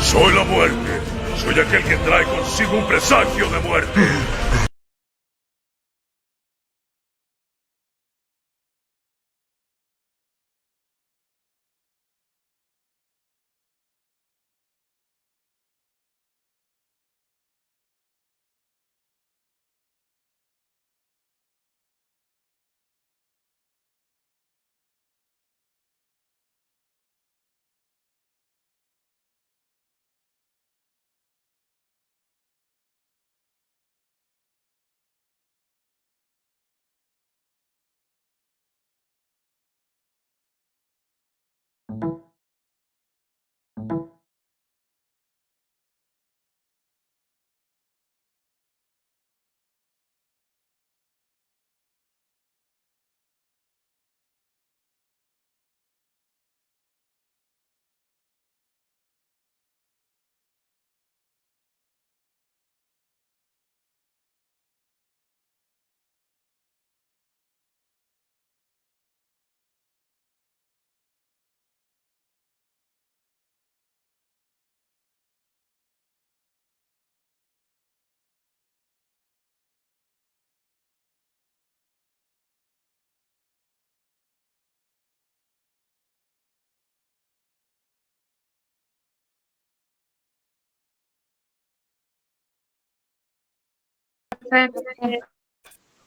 Soy la muerte. Soy aquel que trae consigo un presagio de muerte.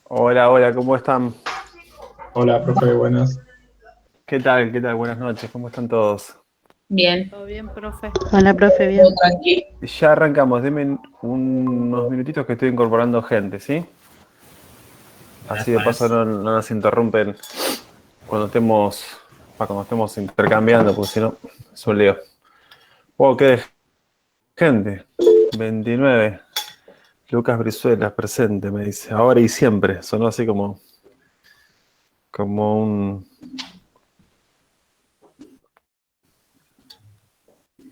Hola, hola, ¿cómo están? Hola, profe, buenas. ¿Qué tal? ¿Qué tal? Buenas noches, ¿cómo están todos? Bien, Todo bien, profe. Hola, profe, bien. todo tranqui. Ya arrancamos, denme unos minutitos que estoy incorporando gente, ¿sí? Así de paso no nos interrumpen cuando estemos, cuando estemos intercambiando, porque si no, es un lío. Wow, qué de gente. 29. Lucas Brizuela, presente, me dice. Ahora y siempre. Sonó así como un...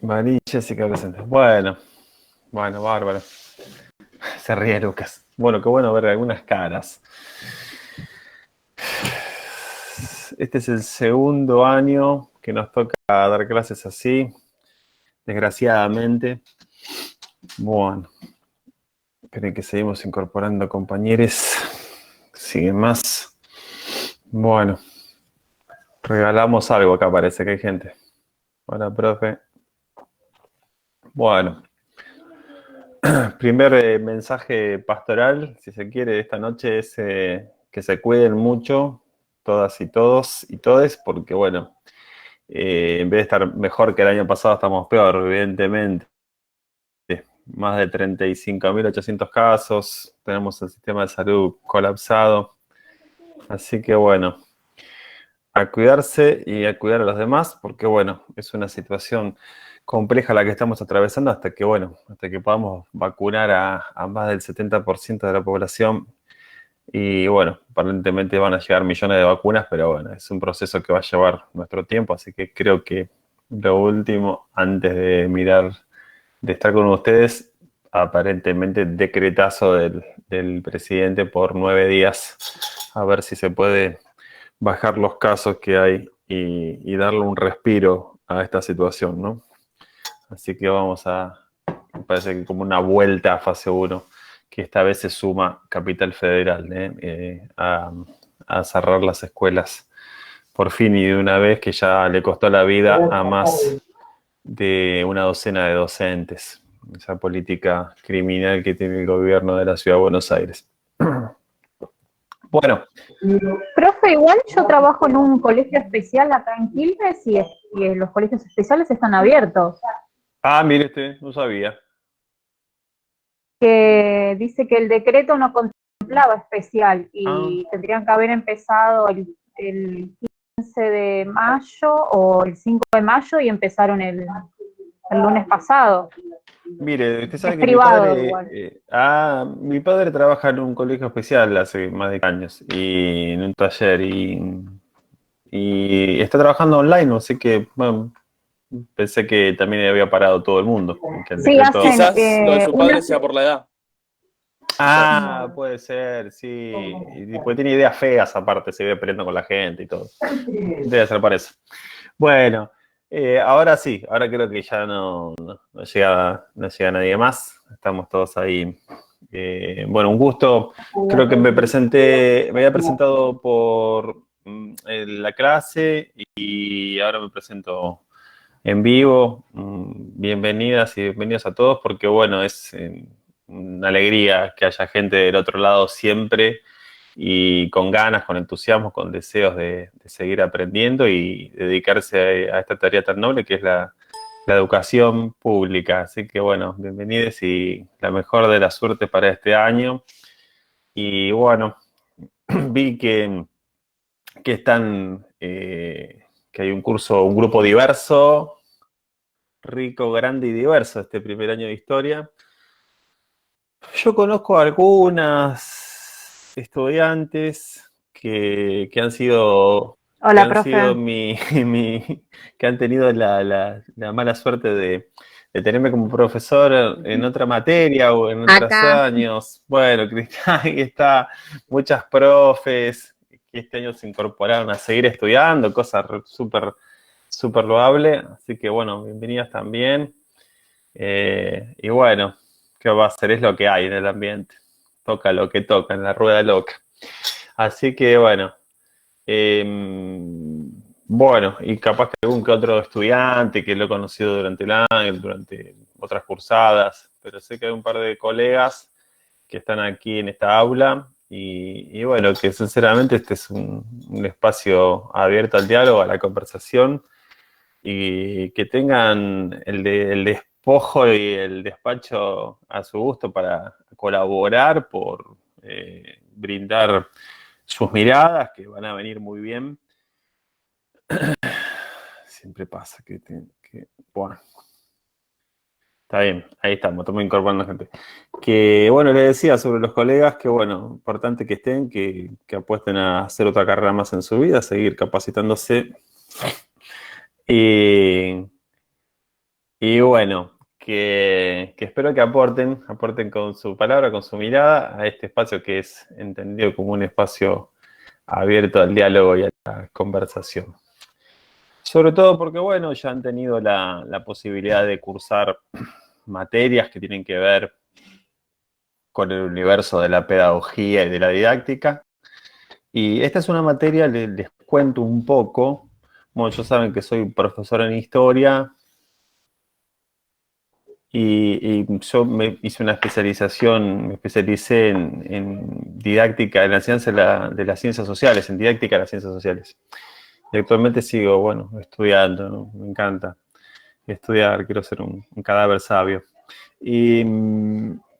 María y Jessica presente. Bueno, bárbaro. Se ríe Lucas. Bueno, qué bueno ver algunas caras. Este es el segundo año que nos toca dar clases así, desgraciadamente. Bueno, creo que seguimos incorporando compañeros. Siguen más. Bueno, regalamos algo acá, parece que hay gente. Hola, profe. Bueno, primer mensaje pastoral, si se quiere, de esta noche es que se cuiden mucho, todas y todos y todes, porque bueno, en vez de estar mejor que el año pasado, estamos peor, evidentemente. Más de 35.800 casos, tenemos el sistema de salud colapsado. Así que bueno, a cuidarse y a cuidar a los demás, porque bueno, es una situación compleja la que estamos atravesando hasta que, bueno, hasta que podamos vacunar a más del 70% de la población. Y bueno, aparentemente van a llegar millones de vacunas, pero bueno, es un proceso que va a llevar nuestro tiempo, así que creo que lo último, antes de mirar, de estar con ustedes, aparentemente decretazo del presidente por 9 días, a ver si se puede bajar los casos que hay y darle un respiro a esta situación, ¿no? Así que vamos me parece que como una vuelta a fase uno, que esta vez se suma Capital Federal, a cerrar las escuelas por fin y de una vez, que ya le costó la vida a más de una docena de docentes, esa política criminal que tiene el gobierno de la Ciudad de Buenos Aires. Bueno, Profe, igual yo trabajo en un colegio especial acá en Quilmes y los colegios especiales están abiertos. mire usted, no sabía. Que dice que el decreto no contemplaba especial Ah, y tendrían que haber empezado el 15 de mayo o el 5 de mayo y empezaron el lunes pasado. mire, usted Es sabe que privado igual. mi padre trabaja en un colegio especial hace más de años y en un taller y está trabajando online, así que bueno, pensé que también había parado todo el mundo, que el Sí, decreto... hacen Quizás lo de su padre una... sea por la edad. Quizás. Puede ser, sí. Y pues tiene ideas feas aparte, se ve peleando con la gente y todo. Debe ser para eso. Bueno, Ahora sí, ahora creo que ya no llega nadie más. Estamos todos ahí. Bueno, un gusto. Creo que me había presentado por la clase y ahora me presento en vivo. Bienvenidas y bienvenidos a todos porque, bueno, es una alegría que haya gente del otro lado siempre y con ganas, con entusiasmo, con deseos de seguir aprendiendo y dedicarse a esta tarea tan noble que es la educación pública. Así que bueno, bienvenidos y la mejor de la suerte para este año. Y bueno, vi que están, que hay un grupo diverso, rico, grande y diverso este primer año de historia. Yo conozco a algunas estudiantes que han sido, Hola, profe. que han tenido la mala suerte de tenerme como profesor en otra materia o en otros Acá. años. Bueno, Cristian, ahí está, muchas profes que este año se incorporaron a seguir estudiando, cosa súper, súper loable. Así que bueno, bienvenidas también. Y bueno, ¿qué va a hacer? Es lo que hay en el ambiente. Toca lo que toca, en la rueda loca. Así que bueno, bueno, y capaz que algún que otro estudiante que lo he conocido durante el año, durante otras cursadas, pero sé que hay un par de colegas que están aquí en esta aula y bueno, que sinceramente este es un espacio abierto al diálogo, a la conversación y que tengan el despojo y el despacho a su gusto para colaborar, por brindar sus miradas, que van a venir muy bien. Siempre pasa bueno, está bien, ahí estamos incorporando gente. Que bueno, le decía sobre los colegas que bueno, importante que estén, que apuesten a hacer otra carrera más en su vida, seguir capacitándose. Y bueno, que espero que aporten con su palabra, con su mirada a este espacio que es entendido como un espacio abierto al diálogo y a la conversación. Sobre todo porque, bueno, ya han tenido la posibilidad de cursar materias que tienen que ver con el universo de la pedagogía y de la didáctica. Y esta es una materia, les cuento un poco. Bueno, ya saben que soy profesor en historia y yo me hice una especialización, me especialicé en didáctica de la ciencia de las ciencias sociales, en didáctica de las ciencias sociales. Y actualmente sigo, bueno, estudiando, ¿no? Me encanta estudiar, quiero ser un cadáver sabio. Y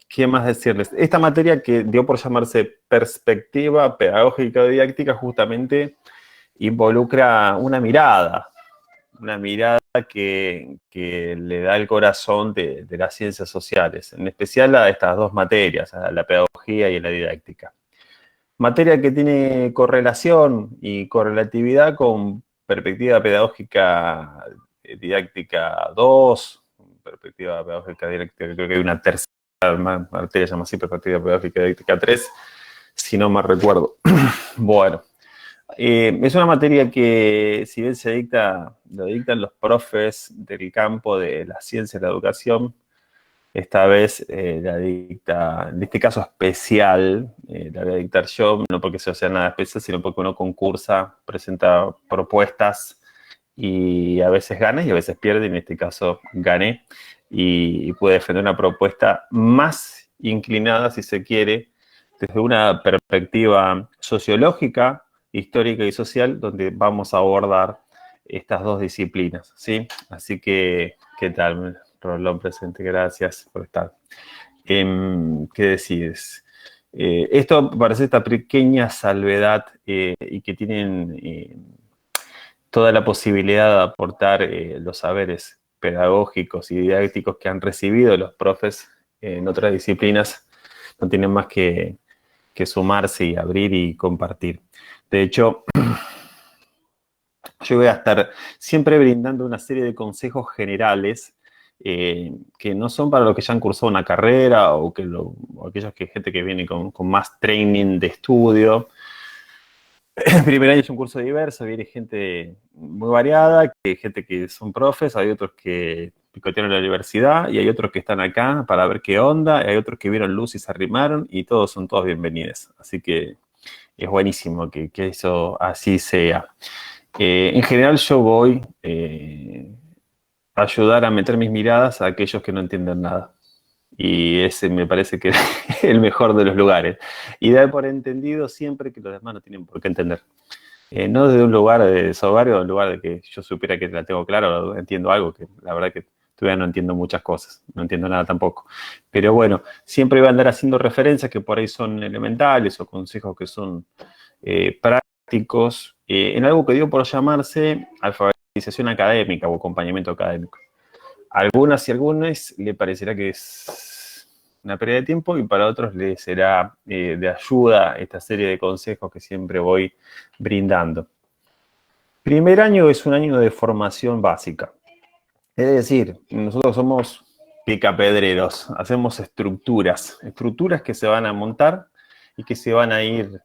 ¿qué más decirles? Esta materia que dio por llamarse perspectiva pedagógica o didáctica justamente involucra una mirada que le da el corazón de las ciencias sociales, en especial a estas dos materias, a la pedagogía y la didáctica. Materia que tiene correlación y correlatividad con perspectiva pedagógica didáctica 2, perspectiva pedagógica didáctica, creo que hay una tercera materia, se llama así, perspectiva pedagógica didáctica 3, si no me recuerdo. Bueno, es una materia que, si bien lo dictan los profes del campo de la ciencia y la educación, esta vez la dicta, en este caso especial, la voy a dictar yo, no porque eso sea nada especial, sino porque uno concursa, presenta propuestas y a veces gana y a veces pierde, en este caso gané, y puede defender una propuesta más inclinada, si se quiere, desde una perspectiva sociológica, histórica y social, donde vamos a abordar estas dos disciplinas, ¿sí? Así que, ¿qué tal, Rolón presente? Gracias por estar. ¿Qué decides? Esto parece esta pequeña salvedad y que tienen toda la posibilidad de aportar los saberes pedagógicos y didácticos que han recibido los profes en otras disciplinas, no tienen más que sumarse y abrir y compartir. De hecho, yo voy a estar siempre brindando una serie de consejos generales que no son para los que ya han cursado una carrera o aquellos gente que viene con más training de estudio, El primer año es un curso diverso, viene gente muy variada, gente que son profes, hay otros que picotearon la universidad y hay otros que están acá para ver qué onda, y hay otros que vieron luz y se arrimaron y todos son todos bienvenidos. Así que es buenísimo que eso así sea. En general yo voy a ayudar a meter mis miradas a aquellos que no entienden nada. Y ese me parece que es el mejor de los lugares. Y dar por entendido siempre que los demás no tienen por qué entender. No desde un lugar de soberbio, de un lugar de que yo supiera que la tengo clara o entiendo algo, que la verdad que todavía no entiendo muchas cosas, no entiendo nada tampoco. Pero bueno, siempre voy a andar haciendo referencias que por ahí son elementales o consejos que son prácticos, en algo que dio por llamarse alfabetización académica o acompañamiento académico. A algunas y algunos le parecerá que es una pérdida de tiempo y para otros les será de ayuda esta serie de consejos que siempre voy brindando. Primer año es un año de formación básica. Es decir, nosotros somos picapedreros, hacemos estructuras que se van a montar y que se van a ir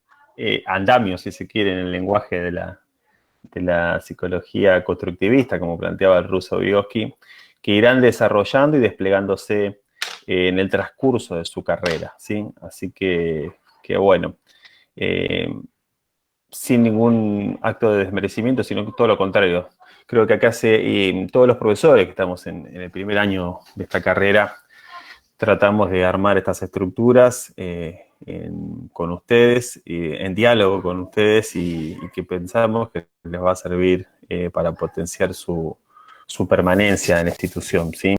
andamios, si se quiere, en el lenguaje de la psicología constructivista, como planteaba el ruso Vygotsky, que irán desarrollando y desplegándose en el transcurso de su carrera, ¿sí? Así que bueno, sin ningún acto de desmerecimiento, sino todo lo contrario. Creo que acá todos los profesores que estamos en el primer año de esta carrera tratamos de armar estas estructuras con ustedes, en diálogo con ustedes y que pensamos que les va a servir para potenciar su permanencia en la institución, ¿sí?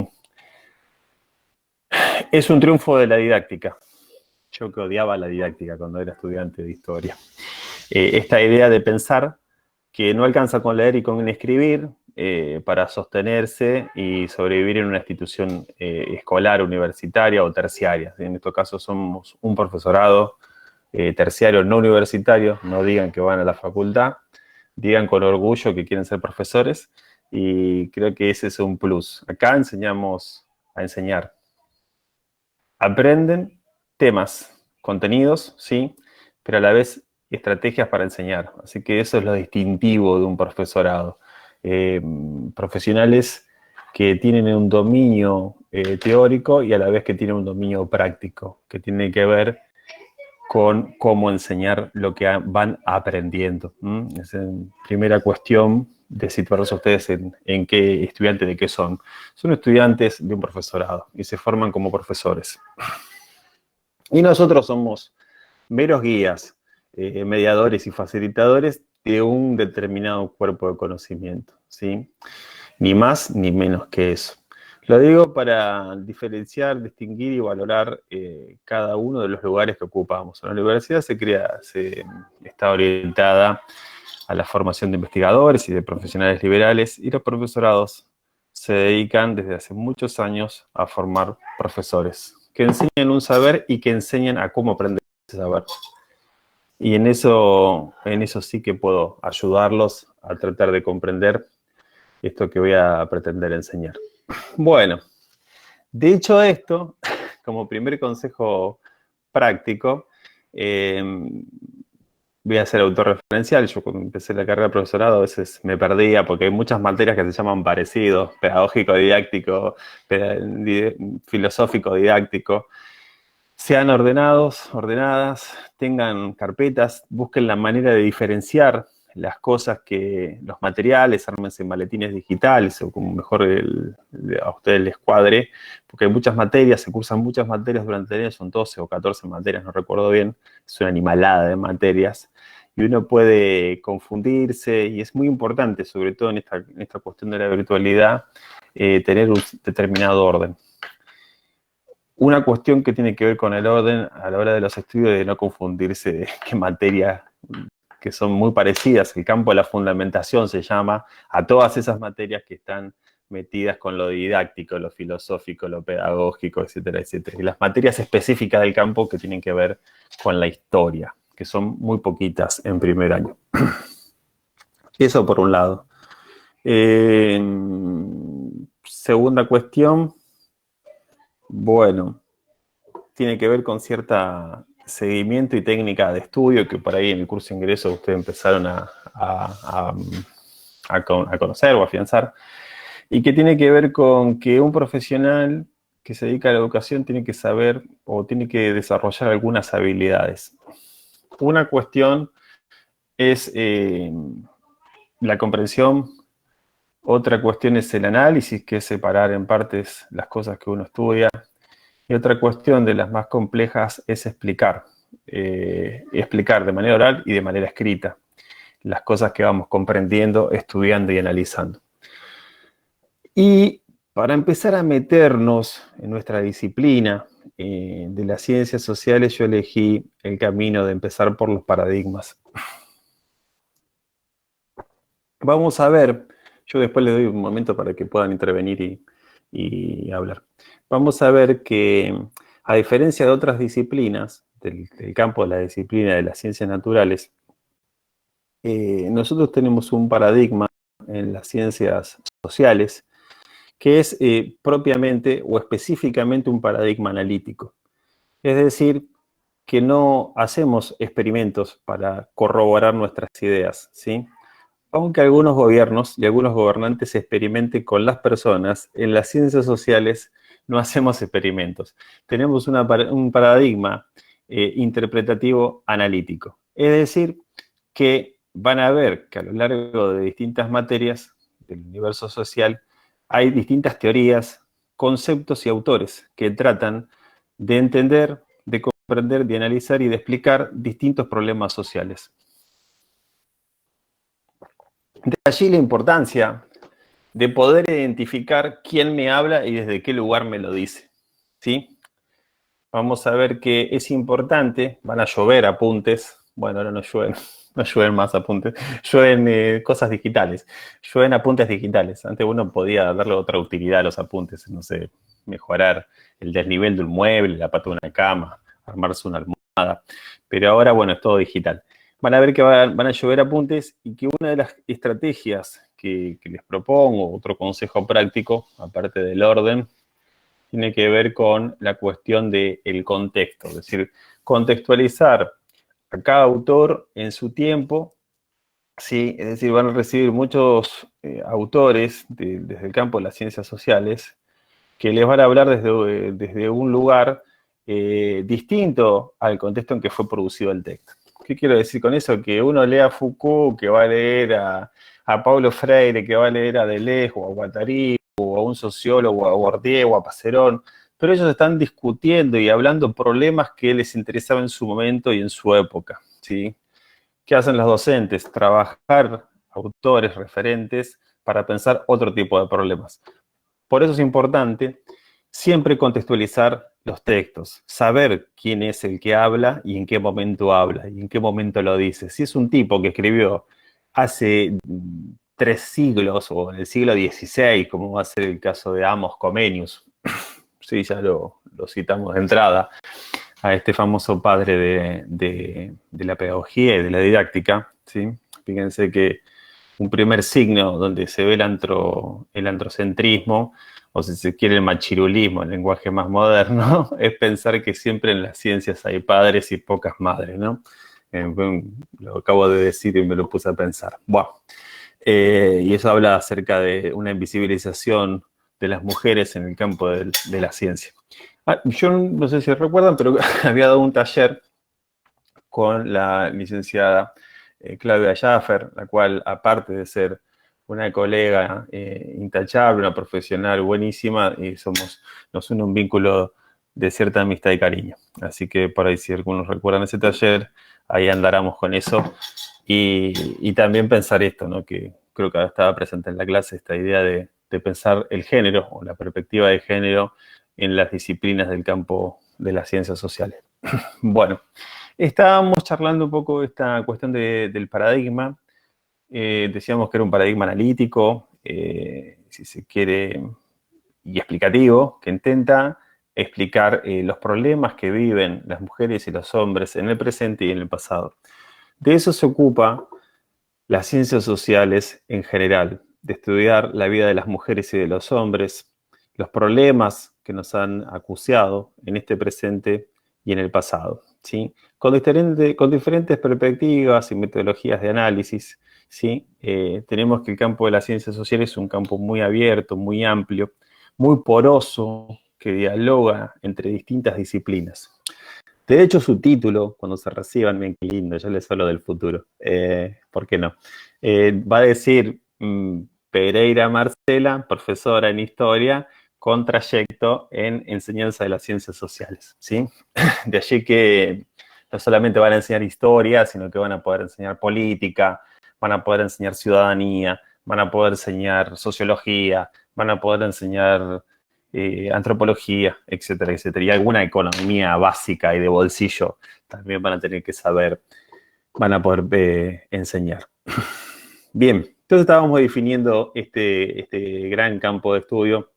Es un triunfo de la didáctica. Yo que odiaba la didáctica cuando era estudiante de historia. Esta idea de pensar que no alcanza con leer y con escribir para sostenerse y sobrevivir en una institución escolar, universitaria o terciaria. En estos casos somos un profesorado terciario no universitario, no digan que van a la facultad, digan con orgullo que quieren ser profesores y creo que ese es un plus. Acá enseñamos a enseñar. Aprenden temas, contenidos, sí, pero a la vez estrategias para enseñar. Así que eso es lo distintivo de un profesorado. Profesionales que tienen un dominio teórico y a la vez que tienen un dominio práctico, que tiene que ver con cómo enseñar lo que van aprendiendo. Esa es la primera cuestión de situarlos a ustedes en qué estudiantes de qué son. Son estudiantes de un profesorado y se forman como profesores. Y nosotros somos meros guías, mediadores y facilitadores de un determinado cuerpo de conocimiento, ¿sí? Ni más ni menos que eso. Lo digo para diferenciar, distinguir y valorar cada uno de los lugares que ocupamos. La universidad está orientada a la formación de investigadores y de profesionales liberales y los profesorados se dedican desde hace muchos años a formar profesores que enseñan un saber y que enseñan a cómo aprender ese saber. Y en eso sí que puedo ayudarlos a tratar de comprender esto que voy a pretender enseñar. Bueno, dicho esto, como primer consejo práctico, voy a ser autorreferencial. Yo cuando empecé la carrera de profesorado a veces me perdía porque hay muchas materias que se llaman parecidos, pedagógico, didáctico, filosófico, didáctico. Sean ordenadas, tengan carpetas, busquen la manera de diferenciar las cosas los materiales, ármense maletines digitales o como mejor a ustedes les cuadre, porque hay muchas materias, se cursan muchas materias durante el año, son 12 o 14 materias, no recuerdo bien, es una animalada de materias, y uno puede confundirse, y es muy importante, sobre todo en esta cuestión de la virtualidad, tener un determinado orden. Una cuestión que tiene que ver con el orden a la hora de los estudios de no confundirse de qué materias que son muy parecidas, el campo de la fundamentación se llama a todas esas materias que están metidas con lo didáctico, lo filosófico, lo pedagógico, etcétera, etcétera. Y las materias específicas del campo que tienen que ver con la historia, que son muy poquitas en primer año. Eso por un lado. Segunda cuestión, bueno, tiene que ver con cierta seguimiento y técnica de estudio que por ahí en el curso de ingreso ustedes empezaron a conocer o a afianzar, y que tiene que ver con que un profesional que se dedica a la educación tiene que saber o tiene que desarrollar algunas habilidades. Una cuestión es la comprensión, otra cuestión es el análisis, que es separar en partes las cosas que uno estudia, y otra cuestión de las más complejas es explicar de manera oral y de manera escrita las cosas que vamos comprendiendo, estudiando y analizando. Y para empezar a meternos en nuestra disciplina de las ciencias sociales, yo elegí el camino de empezar por los paradigmas. Vamos a ver, yo después les doy un momento para que puedan intervenir y hablar. Vamos a ver que, a diferencia de otras disciplinas, del campo de la disciplina de las ciencias naturales, nosotros tenemos un paradigma en las ciencias sociales que es propiamente o específicamente un paradigma analítico. Es decir, que no hacemos experimentos para corroborar nuestras ideas, ¿sí? Aunque algunos gobiernos y algunos gobernantes experimenten con las personas, en las ciencias sociales no hacemos experimentos. Tenemos un paradigma interpretativo analítico. Es decir, que van a ver que a lo largo de distintas materias del universo social hay distintas teorías, conceptos y autores que tratan de entender, de comprender, de analizar y de explicar distintos problemas sociales. De allí la importancia de poder identificar quién me habla y desde qué lugar me lo dice, ¿sí? Vamos a ver que es importante, van a llover apuntes, bueno, ahora no llueven más apuntes, llueven cosas digitales, llueven apuntes digitales. Antes uno podía darle otra utilidad a los apuntes, no sé, mejorar el desnivel de un mueble, la pata de una cama, armarse una almohada, pero ahora, bueno, es todo digital. Van a ver que van a llover apuntes y que una de las estrategias que les propongo, otro consejo práctico, aparte del orden, tiene que ver con la cuestión del contexto, es decir, contextualizar a cada autor en su tiempo, ¿sí? Es decir, van a recibir muchos autores desde el campo de las ciencias sociales que les van a hablar desde un lugar distinto al contexto en que fue producido el texto. ¿Qué quiero decir con eso? Que uno lea a Foucault, que va a leer a Paulo Freire, que va a leer a Deleuze o a Guattari, o a un sociólogo, a Bourdieu o a Passerón, pero ellos están discutiendo y hablando problemas que les interesaban en su momento y en su época, ¿sí? ¿Qué hacen los docentes? Trabajar autores, referentes, para pensar otro tipo de problemas. Por eso es importante siempre contextualizar los textos, saber quién es el que habla y en qué momento habla y en qué momento lo dice. Si es un tipo que escribió hace 3 siglos o en el siglo XVI, como va a ser el caso de Amos Comenius, sí, ya lo citamos de entrada, a este famoso padre de la pedagogía y de la didáctica, ¿sí? Fíjense que un primer signo donde se ve el androcentrismo, o si se quiere el machirulismo, el lenguaje más moderno, es pensar que siempre en las ciencias hay padres y pocas madres, ¿no? Lo acabo de decir y me lo puse a pensar. Bueno, y eso habla acerca de una invisibilización de las mujeres en el campo de la ciencia. Yo no sé si recuerdan, pero había dado un taller con la licenciada Claudia Schaffer, la cual, aparte de ser una colega intachable, una profesional buenísima, y nos une un vínculo de cierta amistad y cariño. Así que por ahí, si algunos recuerdan ese taller, ahí andáramos con eso. Y también pensar esto, ¿no? Que creo que estaba presente en la clase, esta idea de pensar el género o la perspectiva de género en las disciplinas del campo de las ciencias sociales. Bueno, estábamos charlando un poco esta cuestión del paradigma. Decíamos que era un paradigma analítico, si se quiere, y explicativo, que intenta explicar los problemas que viven las mujeres y los hombres en el presente y en el pasado. De eso se ocupa las ciencias sociales en general, de estudiar la vida de las mujeres y de los hombres, los problemas que nos han acuciado en este presente y en el pasado. ¿sí? Con diferentes perspectivas y metodologías de análisis, ¿sí? Tenemos que el campo de las ciencias sociales es un campo muy abierto, muy amplio, muy poroso, que dialoga entre distintas disciplinas. De hecho, su título, cuando se reciban, bien qué lindo, yo les hablo del futuro, ¿por qué no? Va a decir Pereira Marcela, profesora en Historia, con trayecto en Enseñanza de las Ciencias Sociales, ¿sí? De allí que no solamente van a enseñar historia, sino que van a poder enseñar política, van a poder enseñar ciudadanía, van a poder enseñar sociología, van a poder enseñar antropología, etcétera, etcétera. Y alguna economía básica y de bolsillo también van a tener que saber, van a poder enseñar. Bien, entonces estábamos definiendo este gran campo de estudio,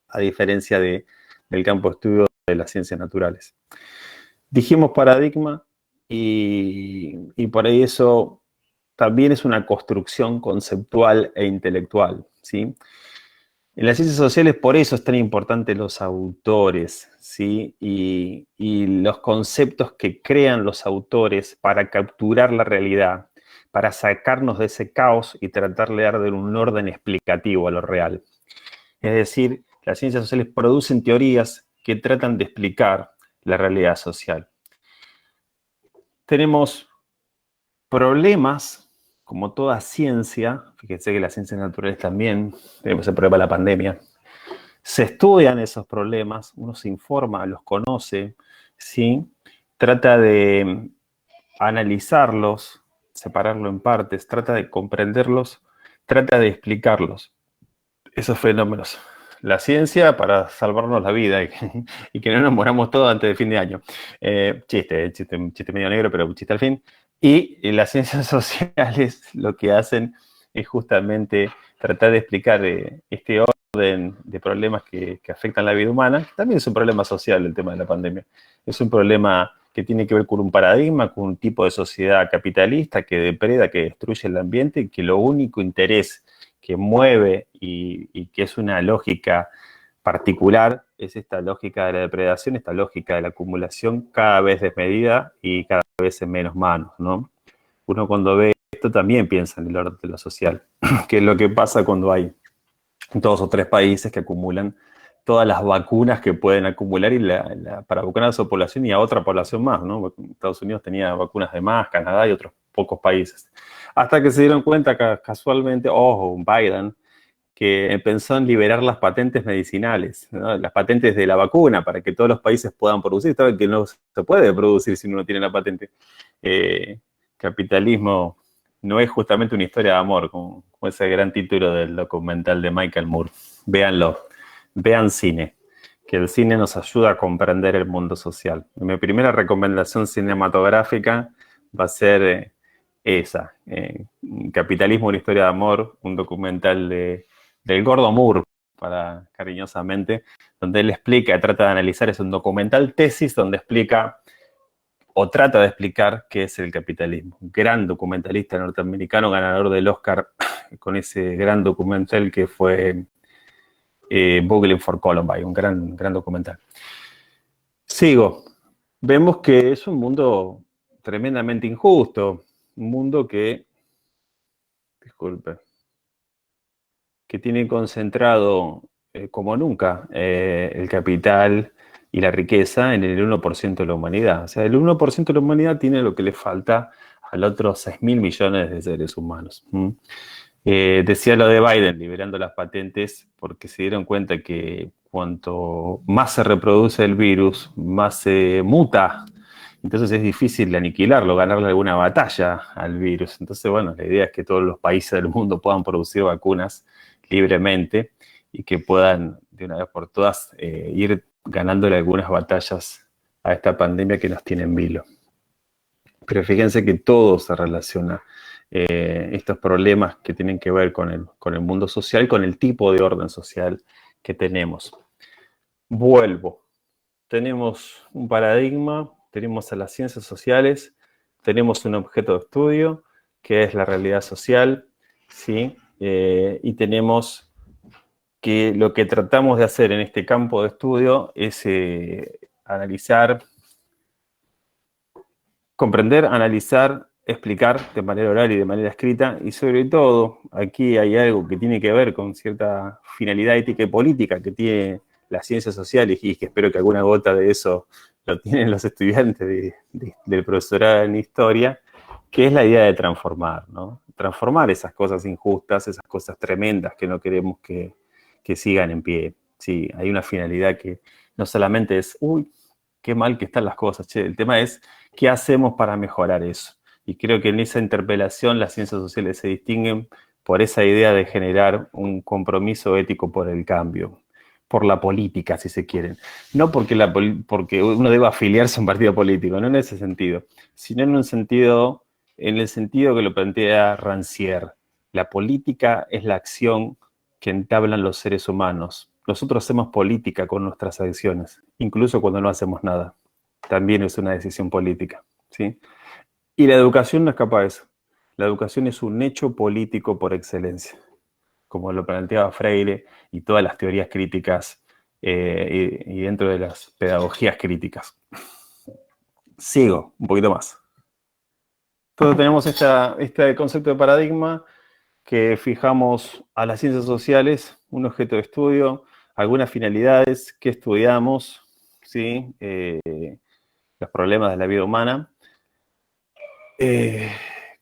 a diferencia del campo de estudio de las ciencias naturales. Dijimos paradigma y por ahí eso también es una construcción conceptual e intelectual, ¿sí? En las ciencias sociales por eso es tan importante los autores, ¿sí? Y los conceptos que crean los autores para capturar la realidad, para sacarnos de ese caos y tratar de darle un orden explicativo a lo real. Es decir, las ciencias sociales producen teorías que tratan de explicar la realidad social. Tenemos problemas, como toda ciencia, fíjense que las ciencias naturales también, tenemos el problema de la pandemia, se estudian esos problemas, uno se informa, los conoce, ¿sí? Trata de analizarlos, separarlo en partes, trata de comprenderlos, trata de explicarlos, esos fenómenos. La ciencia para salvarnos la vida y que no nos moramos todos antes de fin de año. Chiste medio negro, pero chiste al fin. Y las ciencias sociales lo que hacen es justamente tratar de explicar este orden de problemas que afectan la vida humana. También es un problema social el tema de la pandemia. Es un problema que tiene que ver con un paradigma, con un tipo de sociedad capitalista que depreda, que destruye el ambiente y que lo único interés que mueve y que es una lógica particular es esta lógica de la depredación, esta lógica de la acumulación cada vez desmedida y cada vez en menos manos, ¿no? Uno cuando ve esto también piensa en el orden de lo social, que es lo que pasa cuando hay 2 o 3 países que acumulan todas las vacunas que pueden acumular para vacunar a su población y a otra población más, ¿no? Estados Unidos tenía vacunas de más, Canadá y otros pocos países. Hasta que se dieron cuenta casualmente, Biden, que pensó en liberar las patentes medicinales, ¿no? Las patentes de la vacuna para que todos los países puedan producir. Saben que no se puede producir si uno no tiene la patente. Capitalismo no es justamente una historia de amor, como ese gran título del documental de Michael Moore. Véanlo, vean cine, que el cine nos ayuda a comprender el mundo social. Mi primera recomendación cinematográfica va a ser esa, Capitalismo, una historia de amor, un documental del Gordo Moore, para cariñosamente, donde él explica, trata de analizar, es un documental tesis donde explica o trata de explicar qué es el capitalismo. Un gran documentalista norteamericano, ganador del Oscar con ese gran documental que fue Bowling for Columbine, un gran documental. Sigo. Vemos que es un mundo tremendamente injusto, un mundo que tiene concentrado como nunca el capital y la riqueza en el 1% de la humanidad. O sea, el 1% de la humanidad tiene lo que le falta al otro 6.000 millones de seres humanos. Decía lo de Biden, liberando las patentes, porque se dieron cuenta que cuanto más se reproduce el virus, más se muta. Entonces es difícil aniquilarlo, ganarle alguna batalla al virus. Entonces, bueno, la idea es que todos los países del mundo puedan producir vacunas libremente y que puedan, de una vez por todas, ir ganándole algunas batallas a esta pandemia que nos tiene en vilo. Pero fíjense que todo se relaciona. Estos problemas que tienen que ver con el mundo social, con el tipo de orden social que tenemos. Vuelvo. Tenemos un paradigma, tenemos a las ciencias sociales, tenemos un objeto de estudio, que es la realidad social, ¿sí? Y tenemos que lo que tratamos de hacer en este campo de estudio es analizar comprender, analizar, explicar de manera oral y de manera escrita, y sobre todo, aquí hay algo que tiene que ver con cierta finalidad ética y política que tiene las ciencias sociales, y que espero que alguna gota de eso lo tienen los estudiantes del profesorado en historia, que es la idea de transformar, ¿no? Transformar esas cosas injustas, esas cosas tremendas que no queremos que sigan en pie. Sí, hay una finalidad que no solamente es, uy, qué mal que están las cosas, che, el tema es qué hacemos para mejorar eso. Y creo que en esa interpelación las ciencias sociales se distinguen por esa idea de generar un compromiso ético por el cambio, por la política, si se quieren. No porque, porque uno deba afiliarse a un partido político, no en ese sentido, sino en el sentido que lo plantea Rancière. La política es la acción que entablan los seres humanos. Nosotros hacemos política con nuestras acciones, incluso cuando no hacemos nada. También es una decisión política, ¿sí? Y la educación no escapa de eso. La educación es un hecho político por excelencia, como lo planteaba Freire y todas las teorías críticas y dentro de las pedagogías críticas. Sigo un poquito más. Entonces tenemos este concepto de paradigma que fijamos a las ciencias sociales, un objeto de estudio, algunas finalidades que estudiamos, ¿sí? Los problemas de la vida humana,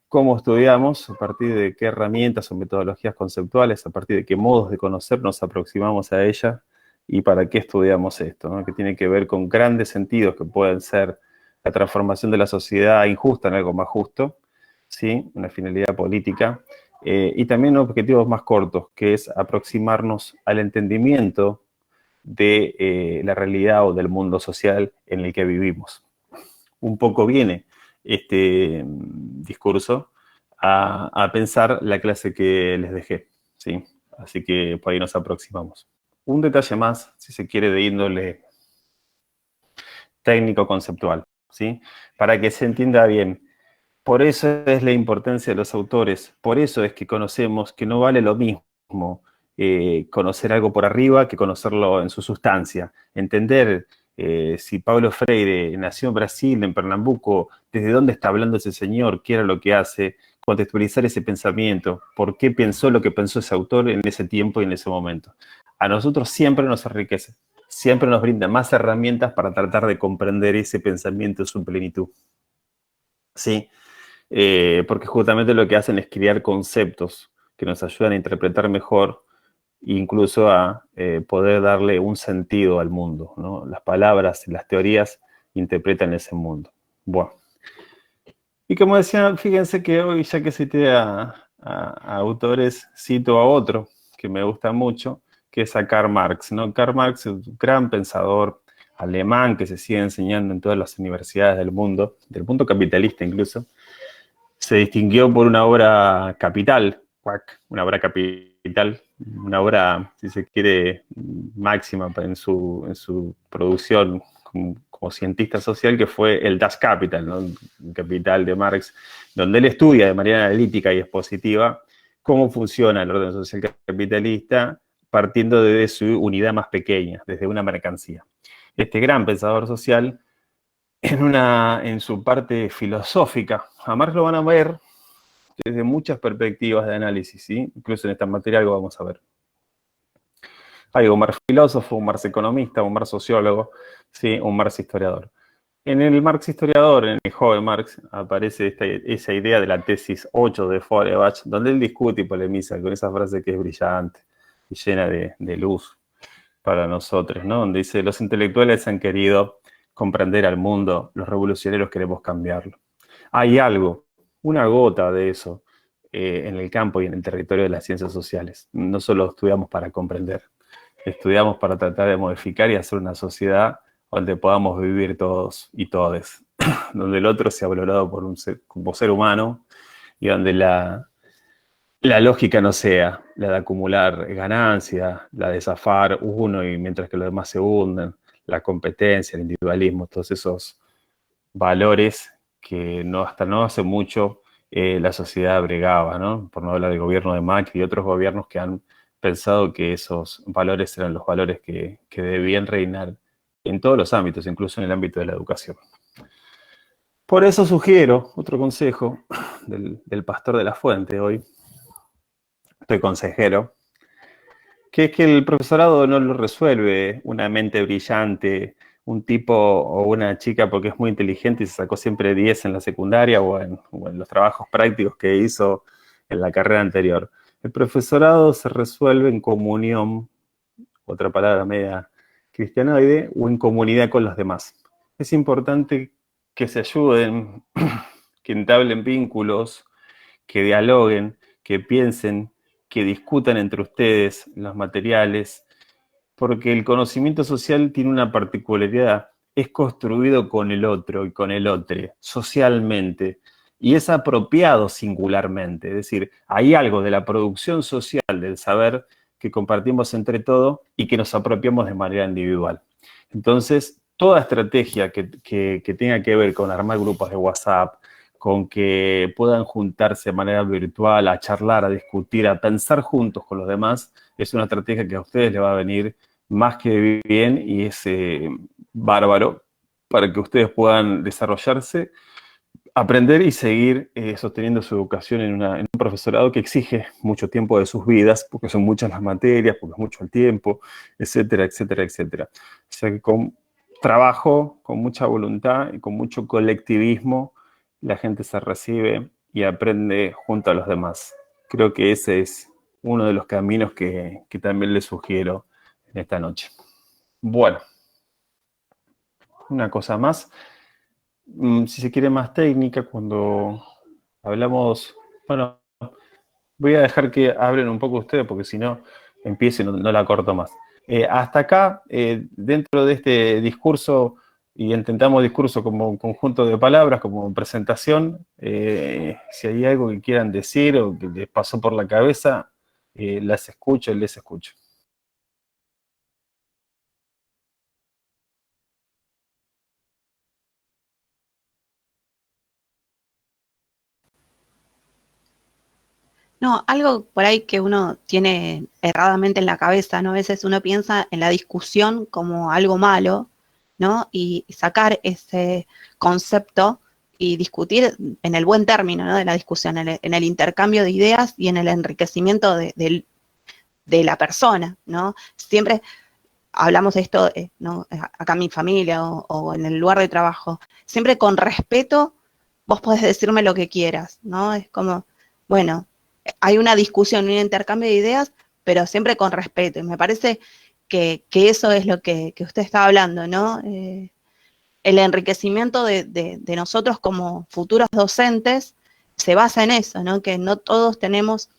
cómo estudiamos, a partir de qué herramientas o metodologías conceptuales, a partir de qué modos de conocer nos aproximamos a ella y para qué estudiamos esto, ¿no? Que tiene que ver con grandes sentidos que pueden ser la transformación de la sociedad injusta en algo más justo, ¿sí? Una finalidad política, y también objetivos más cortos, que es aproximarnos al entendimiento de la realidad o del mundo social en el que vivimos. Un poco viene este discurso a pensar la clase que les dejé, ¿sí? Así que por ahí nos aproximamos. Un detalle más, si se quiere, de índole técnico-conceptual, ¿sí? Para que se entienda bien. Por eso es la importancia de los autores, por eso es que conocemos que no vale lo mismo conocer algo por arriba que conocerlo en su sustancia. Entender si Paulo Freire nació en Brasil, en Pernambuco, desde dónde está hablando ese señor, qué era lo que hace, contextualizar ese pensamiento, por qué pensó lo que pensó ese autor en ese tiempo y en ese momento. A nosotros siempre nos enriquece, siempre nos brinda más herramientas para tratar de comprender ese pensamiento en su plenitud. ¿Sí? Porque justamente lo que hacen es crear conceptos que nos ayudan a interpretar mejor, incluso a poder darle un sentido al mundo, ¿no? Las palabras y las teorías interpretan ese mundo. Bueno. Y como decía, fíjense que hoy, ya que cité a autores, cito a otro que me gusta mucho, que es a Karl Marx, ¿no? Karl Marx es un gran pensador alemán que se sigue enseñando en todas las universidades del mundo capitalista incluso. Se distinguió por una obra capital, una obra capital, una obra, si se quiere, máxima en su producción como cientista social, que fue el Das Kapital, ¿no? El Capital de Marx, donde él estudia de manera analítica y expositiva cómo funciona el orden social capitalista, partiendo de su unidad más pequeña, desde una mercancía. Este gran pensador social, en su parte filosófica, a Marx lo van a ver desde muchas perspectivas de análisis, ¿sí? Incluso en esta materia algo vamos a ver. Hay un Marx filósofo, un Marx economista, un Marx sociólogo, ¿sí? Un Marx historiador. En el Marx historiador, en el joven Marx, aparece esa idea de la tesis 8 de Feuerbach, donde él discute y polemiza con esa frase que es brillante y llena de luz para nosotros, ¿no? Donde dice, los intelectuales han querido comprender al mundo, los revolucionarios queremos cambiarlo. Hay algo, una gota de eso en el campo y en el territorio de las ciencias sociales. No solo estudiamos para comprender, estudiamos para tratar de modificar y hacer una sociedad donde podamos vivir todos y todes, donde el otro sea valorado como ser humano y donde la lógica no sea la de acumular ganancia, la de zafar uno y mientras que los demás se hunden, la competencia, el individualismo, todos esos valores que hasta no hace mucho la sociedad bregaba, ¿no? Por no hablar del gobierno de Macri y otros gobiernos que han pensado que esos valores eran los valores que debían reinar en todos los ámbitos, incluso en el ámbito de la educación. Por eso sugiero otro consejo del pastor de la fuente hoy, estoy consejero, que es que el profesorado no lo resuelve una mente brillante, un tipo o una chica porque es muy inteligente y se sacó siempre 10 en la secundaria o en los trabajos prácticos que hizo en la carrera anterior. El profesorado se resuelve en comunión, otra palabra media cristianoide, o en comunidad con los demás. Es importante que se ayuden, que entablen vínculos, que dialoguen, que piensen, que discutan entre ustedes los materiales, porque el conocimiento social tiene una particularidad, es construido con el otro y con el otro, socialmente, y es apropiado singularmente, es decir, hay algo de la producción social del saber que compartimos entre todos y que nos apropiamos de manera individual. Entonces, toda estrategia que tenga que ver con armar grupos de WhatsApp, con que puedan juntarse de manera virtual, a charlar, a discutir, a pensar juntos con los demás, es una estrategia que a ustedes les va a venir más que bien y es bárbaro para que ustedes puedan desarrollarse, aprender y seguir sosteniendo su educación en un profesorado que exige mucho tiempo de sus vidas, porque son muchas las materias, porque es mucho el tiempo, etcétera, etcétera, etcétera. O sea que con trabajo, con mucha voluntad y con mucho colectivismo, la gente se recibe y aprende junto a los demás. Creo que ese es uno de los caminos que también les sugiero en esta noche. Bueno, una cosa más. Si se quiere más técnica, cuando hablamos, bueno, voy a dejar que hablen un poco ustedes porque si no, empiezo y no la corto más. Hasta acá, dentro de este discurso, y intentamos discurso como un conjunto de palabras, como presentación, si hay algo que quieran decir o que les pasó por la cabeza, las escucho y les escucho. No, algo por ahí que uno tiene erradamente en la cabeza, ¿no? A veces uno piensa en la discusión como algo malo, ¿no? Y sacar ese concepto y discutir en el buen término, ¿no? De la discusión, en el intercambio de ideas y en el enriquecimiento de la persona, ¿no? Siempre hablamos de esto, ¿no? Acá en mi familia o en el lugar de trabajo, siempre con respeto, vos podés decirme lo que quieras, ¿no? Es como, bueno, hay una discusión, un intercambio de ideas, pero siempre con respeto. Y me parece que eso es lo que usted está hablando, ¿no? El enriquecimiento de nosotros como futuros docentes se basa en eso, ¿no? Que no todos tenemos,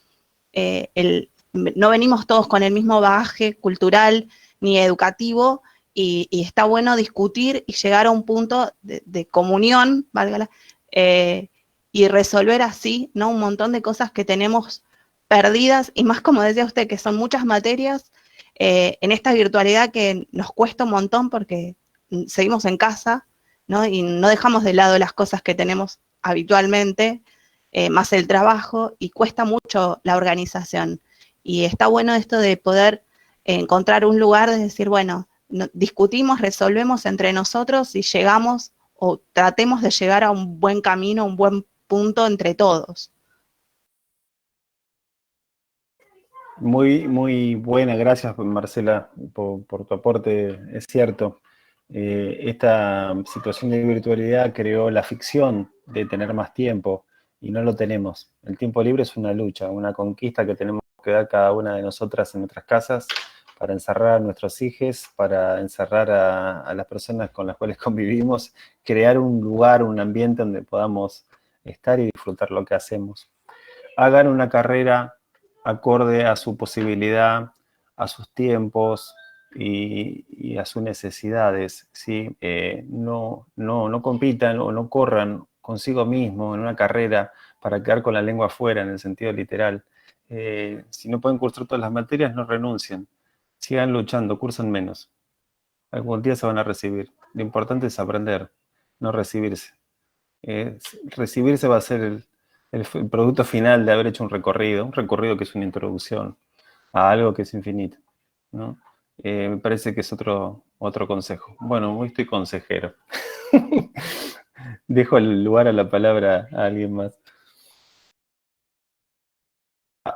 no venimos todos con el mismo bagaje cultural ni educativo, y está bueno discutir y llegar a un punto de comunión, válgala, y resolver así, ¿no? Un montón de cosas que tenemos perdidas, y más como decía usted, que son muchas materias en esta virtualidad que nos cuesta un montón porque seguimos en casa, ¿no? Y no dejamos de lado las cosas que tenemos habitualmente, más el trabajo, y cuesta mucho la organización. Y está bueno esto de poder encontrar un lugar de decir, bueno, discutimos, resolvemos entre nosotros y llegamos o tratemos de llegar a un buen camino, un buen punto entre todos. Muy, muy buena, gracias Marcela por tu aporte, es cierto. Esta situación de virtualidad creó la ficción de tener más tiempo y no lo tenemos. El tiempo libre es una lucha, una conquista que tenemos que dar cada una de nosotras en nuestras casas para encerrar a nuestros hijos, para encerrar a las personas con las cuales convivimos, crear un lugar, un ambiente donde podamos estar y disfrutar lo que hacemos. Hagan una carrera acorde a su posibilidad, a sus tiempos y a sus necesidades, ¿sí? No compitan o no corran consigo mismo en una carrera para quedar con la lengua afuera en el sentido literal. Si no pueden cursar todas las materias, no renuncien. Sigan luchando, cursen menos. Algún día se van a recibir. Lo importante es aprender, no recibirse. Recibirse va a ser el producto final de haber hecho un recorrido que es una introducción a algo que es infinito, ¿no? Me parece que es otro consejo. Bueno, hoy estoy consejero. Dejo el lugar a la palabra a alguien más.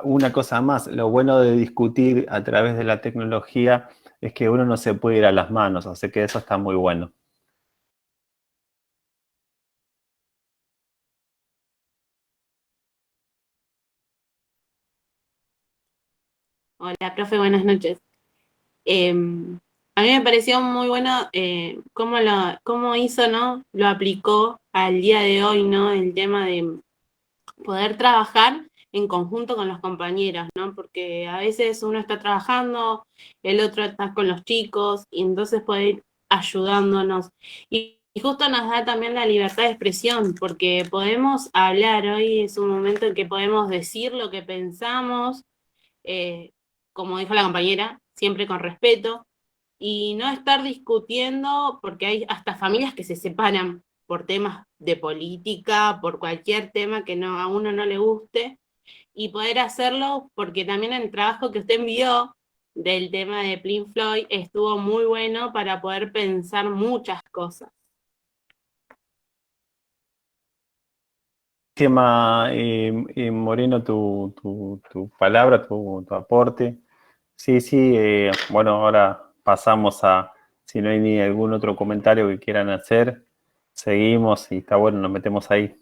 Una cosa más, lo bueno de discutir a través de la tecnología es que uno no se puede ir a las manos, así que eso está muy bueno. Hola, profe, buenas noches. Eh, a mí me pareció muy bueno cómo hizo, ¿no? Lo aplicó al día de hoy, ¿no? El tema de poder trabajar en conjunto con los compañeros, ¿no? Porque a veces uno está trabajando, el otro está con los chicos, y entonces puede ir ayudándonos. Y justo nos da también la libertad de expresión, porque podemos hablar, hoy es un momento en que podemos decir lo que pensamos, eh, como dijo la compañera, siempre con respeto, y no estar discutiendo, porque hay hasta familias que se separan por temas de política, por cualquier tema que no, a uno no le guste, y poder hacerlo, porque también el trabajo que usted envió del tema de Pink Floyd estuvo muy bueno para poder pensar muchas cosas. Tema, Moreno, tu palabra, tu aporte. Sí, sí, bueno, ahora pasamos a, si no hay ni algún otro comentario que quieran hacer, seguimos y está bueno, nos metemos ahí.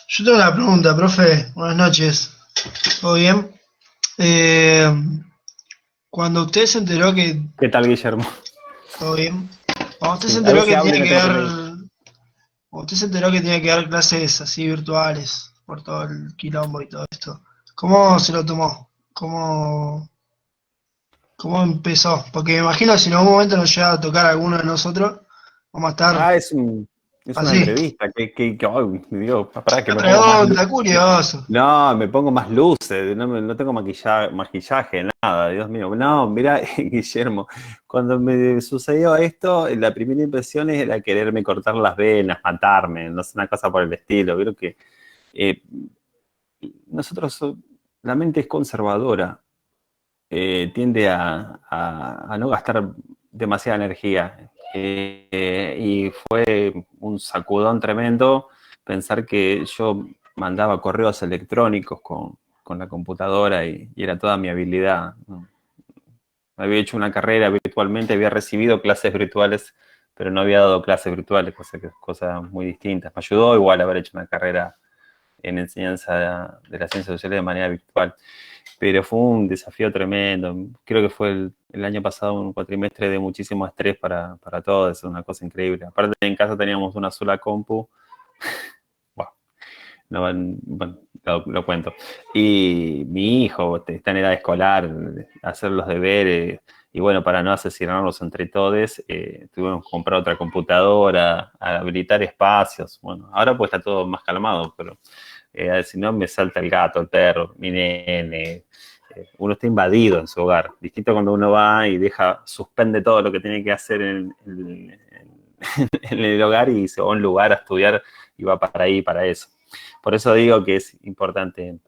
Yo tengo una pregunta, profe. Buenas noches. ¿Todo bien? Eh, Cuando usted se enteró que... ¿Qué tal, Guillermo? ¿Todo bien? Cuando usted se Sí, a enteró veces que hablo y tenía me que tengo que dar... reír. Cuando usted se enteró que tenía que dar clases así virtuales por todo el quilombo y todo esto, ¿cómo se lo tomó? ¿Cómo empezó? Porque me imagino que si en algún momento nos llega a tocar a alguno de nosotros, vamos a estar Ah, es una así. entrevista, ay, Dios, pará, que Una me pongo más pregunta, curioso. no, me pongo más luces, no tengo maquillaje, nada, Dios mío. No, mira, Guillermo, cuando me sucedió esto, la primera impresión era quererme cortar las venas, matarme, no sé, una cosa por el estilo. Creo que eh, nosotros, la mente es conservadora, tiende a no gastar demasiada energía. Y fue un sacudón tremendo pensar que yo mandaba correos electrónicos con la computadora y era toda mi habilidad, ¿no? Había hecho una carrera virtualmente, había recibido clases virtuales, pero no había dado clases virtuales, cosas muy distintas. Me ayudó igual haber hecho una carrera en enseñanza de las ciencias sociales de manera virtual, pero fue un desafío tremendo. Creo que fue el año pasado un cuatrimestre de muchísimo estrés para todos, es una cosa increíble. Aparte, en casa teníamos una sola compu. Wow, no, bueno, lo cuento. Y mi hijo está en edad escolar, hacer los deberes, y bueno, para no asesinarnos entre todos, tuvimos que comprar otra computadora, habilitar espacios. Bueno, ahora pues está todo más calmado, pero si no me salta el gato, el perro, mi nene. Uno está invadido en su hogar. Distinto cuando uno va y suspende todo lo que tiene que hacer en el hogar y se va a un lugar a estudiar y va para ahí, para eso. Por eso digo que es importante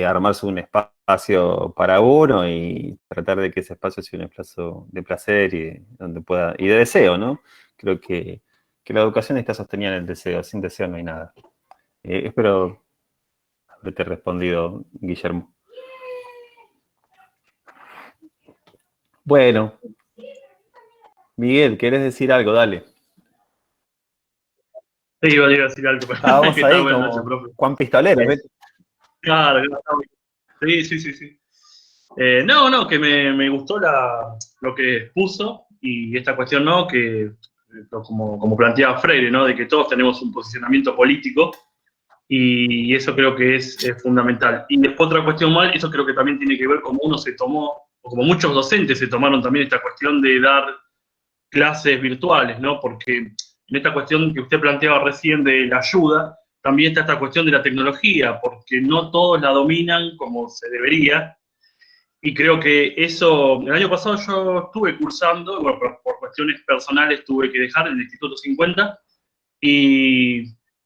armarse un espacio para uno y tratar de que ese espacio sea un espacio de placer y de deseo, ¿no? Creo que la educación está sostenida en el deseo. Sin deseo no hay nada. Espero haberte respondido, Guillermo. Bueno, Miguel, ¿querés decir algo? Dale. Sí, iba a decir algo, pero Estábamos que estaba ahí buena noche, como profe. Juan Pistolero. Claro, claro, sí, sí, sí, sí. No, que me gustó lo que expuso y esta cuestión, ¿no? Que como planteaba Freire, ¿no? De que todos tenemos un posicionamiento político y eso creo que es fundamental. Y después otra cuestión mal, eso creo que también tiene que ver cómo uno se tomó, o como muchos docentes se tomaron también esta cuestión de dar clases virtuales, ¿no? Porque en esta cuestión que usted planteaba recién de la ayuda, también está esta cuestión de la tecnología, porque no todos la dominan como se debería. Y creo que eso, el año pasado yo estuve cursando, bueno, por cuestiones personales tuve que dejar el Instituto 50, y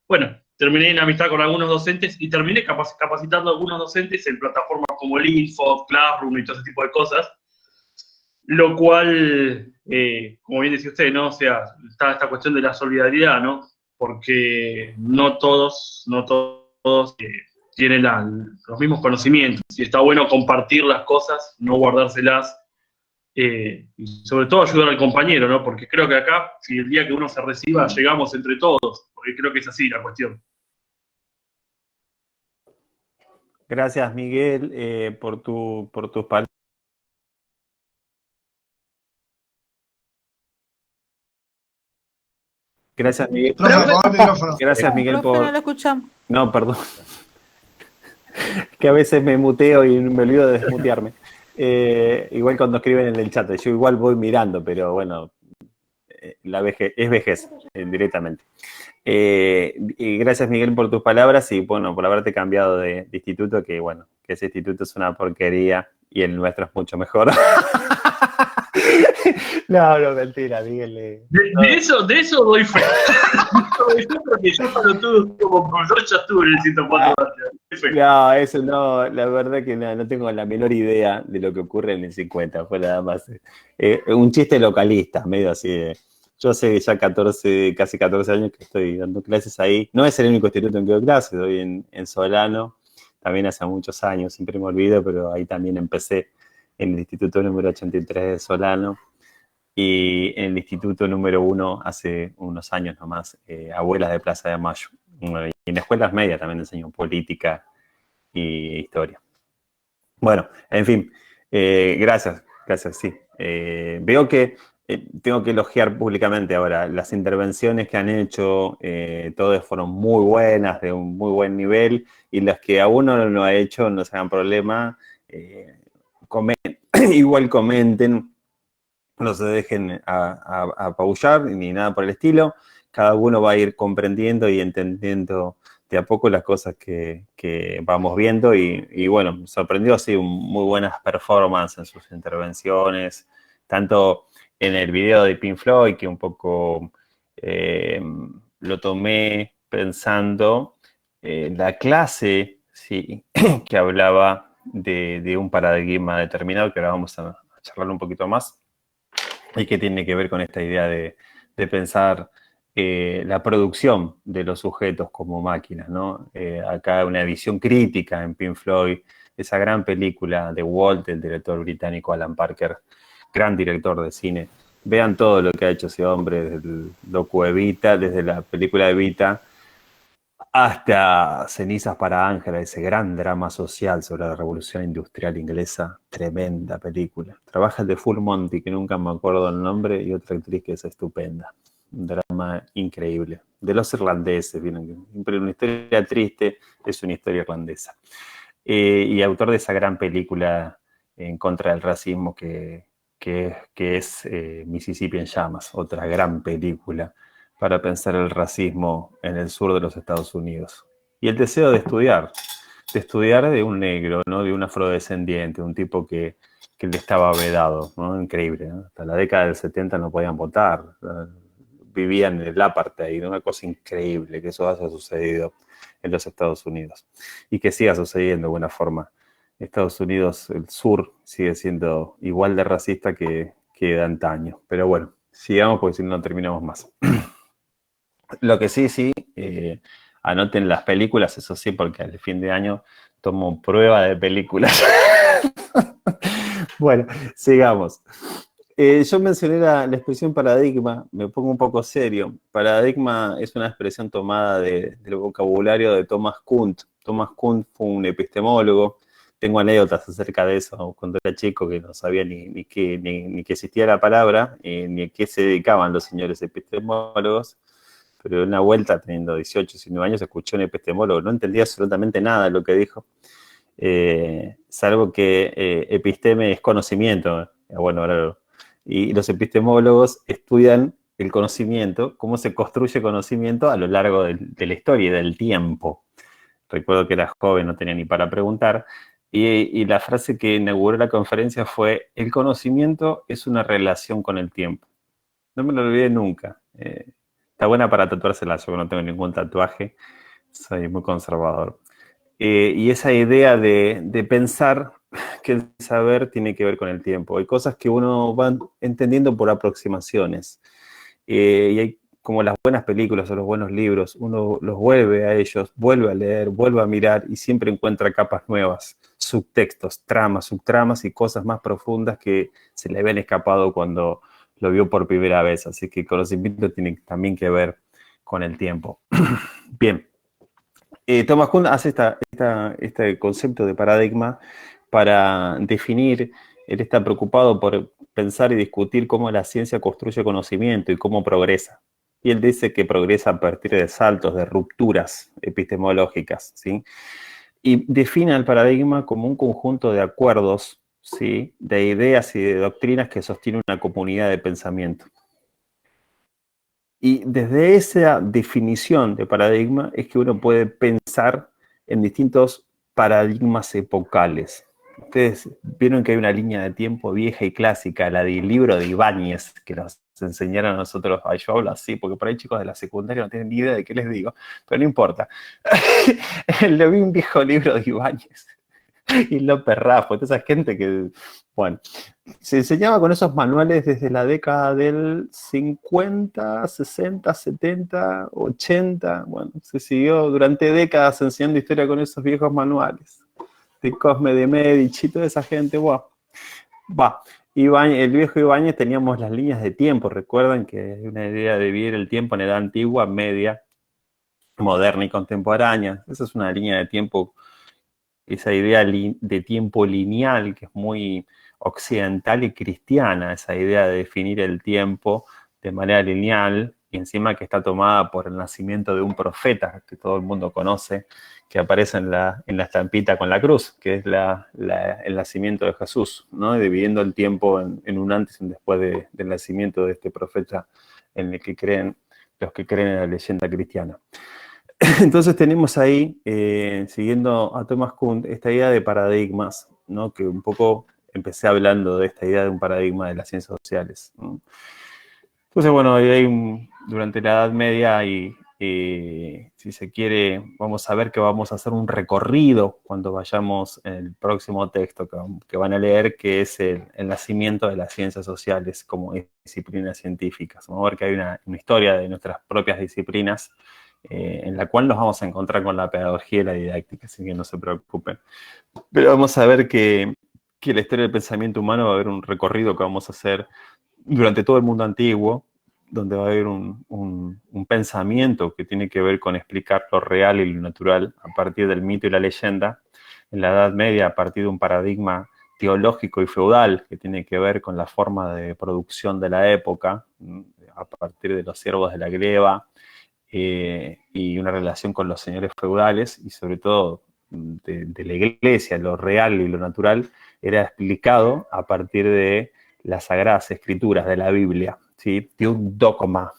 bueno, terminé en amistad con algunos docentes y terminé capacitando a algunos docentes en plataformas como el Info, Classroom y todo ese tipo de cosas, lo cual como bien decía usted, ¿no? O sea, está esta cuestión de la solidaridad, ¿no? Porque no todos tienen los mismos conocimientos. Y está bueno compartir las cosas, no guardárselas. Y sobre todo ayudar al compañero, ¿no? Porque creo que acá, si el día que uno se reciba, llegamos entre todos, porque creo que es así la cuestión. Gracias, Miguel, por tus palabras. Gracias, Miguel. Profe, apaga el micrófono. Gracias, Miguel, Profe, no lo escuchamos. No, perdón. Que a veces me muteo y me olvido de desmutearme. Igual cuando escriben en el chat, yo igual voy mirando, pero bueno, la vejez, es vejez, directamente. Y gracias, Miguel, por tus palabras y bueno, por haberte cambiado de instituto, que bueno, que ese instituto es una porquería y el nuestro es mucho mejor. No, mentira, Miguel. De eso doy fe. Porque yo cuando tuve como profesor ya estuve en el 104 años. No, eso no, la verdad que no tengo la menor idea de lo que ocurre en el 50, fue nada más un chiste localista, medio así de... Yo hace ya casi 14 años que estoy dando clases ahí. No es el único instituto en que doy clases, doy en Solano, también hace muchos años, siempre me olvido, pero ahí también empecé en el instituto número 83 de Solano y en el instituto número 1 hace unos años nomás, Abuelas de Plaza de Mayo. Y en escuelas medias también enseño política y historia. Bueno, en fin, gracias, sí. Veo que tengo que elogiar públicamente ahora las intervenciones que han hecho, todas fueron muy buenas, de un muy buen nivel, y las que aún no lo ha hecho, no se hagan problema, igual comenten, no se dejen apabullar ni nada por el estilo, cada uno va a ir comprendiendo y entendiendo de a poco las cosas que vamos viendo y bueno, me sorprendió así muy buenas performances en sus intervenciones, tanto en el video de Pink Floyd, que un poco lo tomé pensando la clase, sí, que hablaba de un paradigma determinado, que ahora vamos a charlar un poquito más, y que tiene que ver con esta idea de pensar la producción de los sujetos como máquinas, ¿no? Acá una visión crítica en Pink Floyd, esa gran película de Walt, del director británico Alan Parker, gran director de cine. Vean todo lo que ha hecho ese hombre, desde el docu Evita, desde la película Evita, hasta Cenizas para Ángela, ese gran drama social sobre la revolución industrial inglesa, tremenda película. Trabaja el de Full Monty, que nunca me acuerdo el nombre, y otra actriz que es estupenda. Un drama increíble. De los irlandeses, ¿vieron? Siempre una historia triste, es una historia irlandesa. Y autor de esa gran película en contra del racismo que es Mississippi en llamas, otra gran película para pensar el racismo en el sur de los Estados Unidos. Y el deseo de estudiar de un negro, ¿no? De un afrodescendiente, un tipo que le estaba vedado, ¿no? Increíble, ¿no? Hasta la década del 70 no podían votar, vivían en el apartheid, una cosa increíble que eso haya sucedido en los Estados Unidos y que siga sucediendo de buena forma. Estados Unidos, el sur, sigue siendo igual de racista que de antaño. Pero bueno, sigamos porque si no terminamos más. Lo que sí, anoten las películas, eso sí, porque al fin de año tomo prueba de películas. Bueno, sigamos. Yo mencioné la expresión paradigma, me pongo un poco serio. Paradigma es una expresión tomada del vocabulario de Thomas Kuhn. Thomas Kuhn fue un epistemólogo. Tengo anécdotas acerca de eso cuando era chico, que no sabía ni que existía la palabra, ni a qué se dedicaban los señores epistemólogos. Pero una vuelta, teniendo 18, 19 años, escuché a un epistemólogo, no entendía absolutamente nada de lo que dijo, salvo que episteme es conocimiento. Bueno, y los epistemólogos estudian el conocimiento, cómo se construye conocimiento a lo largo de la historia y del tiempo. Recuerdo que era joven, no tenía ni para preguntar, y la frase que inauguró la conferencia fue: el conocimiento es una relación con el tiempo. No me lo olvidé nunca. Está buena para tatuársela, yo no tengo ningún tatuaje, soy muy conservador. Y esa idea de pensar que el saber tiene que ver con el tiempo. Hay cosas que uno va entendiendo por aproximaciones. Y hay como las buenas películas o los buenos libros, uno los vuelve a ellos, vuelve a leer, vuelve a mirar y siempre encuentra capas nuevas, subtextos, tramas, subtramas y cosas más profundas que se le habían escapado cuando lo vio por primera vez. Así que el conocimiento tiene también que ver con el tiempo. Bien. Thomas Kuhn hace este concepto de paradigma para definir, él está preocupado por pensar y discutir cómo la ciencia construye conocimiento y cómo progresa. Y él dice que progresa a partir de saltos, de rupturas epistemológicas, ¿sí? Y define el paradigma como un conjunto de acuerdos, ¿sí? De ideas y de doctrinas que sostiene una comunidad de pensamiento. Y desde esa definición de paradigma es que uno puede pensar en distintos paradigmas epocales. Ustedes vieron que hay una línea de tiempo vieja y clásica, la del libro de Ibáñez, que nos enseñaron a nosotros. Yo hablo así, porque por ahí chicos de la secundaria no tienen ni idea de qué les digo, pero no importa. Le vi un viejo libro de Ibáñez y López Raffo, toda esa gente que, bueno, se enseñaba con esos manuales desde la década del 50, 60, 70, 80, bueno, se siguió durante décadas enseñando historia con esos viejos manuales, de Cosme de Medici, toda esa gente, wow. Va, el viejo Ibáñez teníamos las líneas de tiempo, recuerdan que hay una idea de dividir el tiempo en edad antigua, media, moderna y contemporánea. Esa es una línea de tiempo, esa idea de tiempo lineal que es muy occidental y cristiana, esa idea de definir el tiempo de manera lineal y encima que está tomada por el nacimiento de un profeta que todo el mundo conoce, que aparece en la estampita con la cruz, que es el nacimiento de Jesús, ¿no? Dividiendo el tiempo en un antes y un después del nacimiento de este profeta en el que creen los que creen en la leyenda cristiana. Entonces tenemos ahí, siguiendo a Thomas Kuhn, esta idea de paradigmas, ¿no? Que un poco empecé hablando de esta idea de un paradigma de las ciencias sociales, ¿no? Entonces, bueno, durante la Edad Media si se quiere, vamos a ver que vamos a hacer un recorrido cuando vayamos en el próximo texto que van a leer, que es el nacimiento de las ciencias sociales como disciplinas científicas. Vamos a ver que hay una historia de nuestras propias disciplinas en la cual nos vamos a encontrar con la pedagogía y la didáctica, así que no se preocupen. Pero vamos a ver que la historia del pensamiento humano va a haber un recorrido que vamos a hacer durante todo el mundo antiguo, donde va a haber un pensamiento que tiene que ver con explicar lo real y lo natural a partir del mito y la leyenda. En la Edad Media, a partir de un paradigma teológico y feudal que tiene que ver con la forma de producción de la época, a partir de los siervos de la gleba, y una relación con los señores feudales y sobre todo de la iglesia, lo real y lo natural, era explicado a partir de las sagradas escrituras de la Biblia, ¿sí? De un dogma,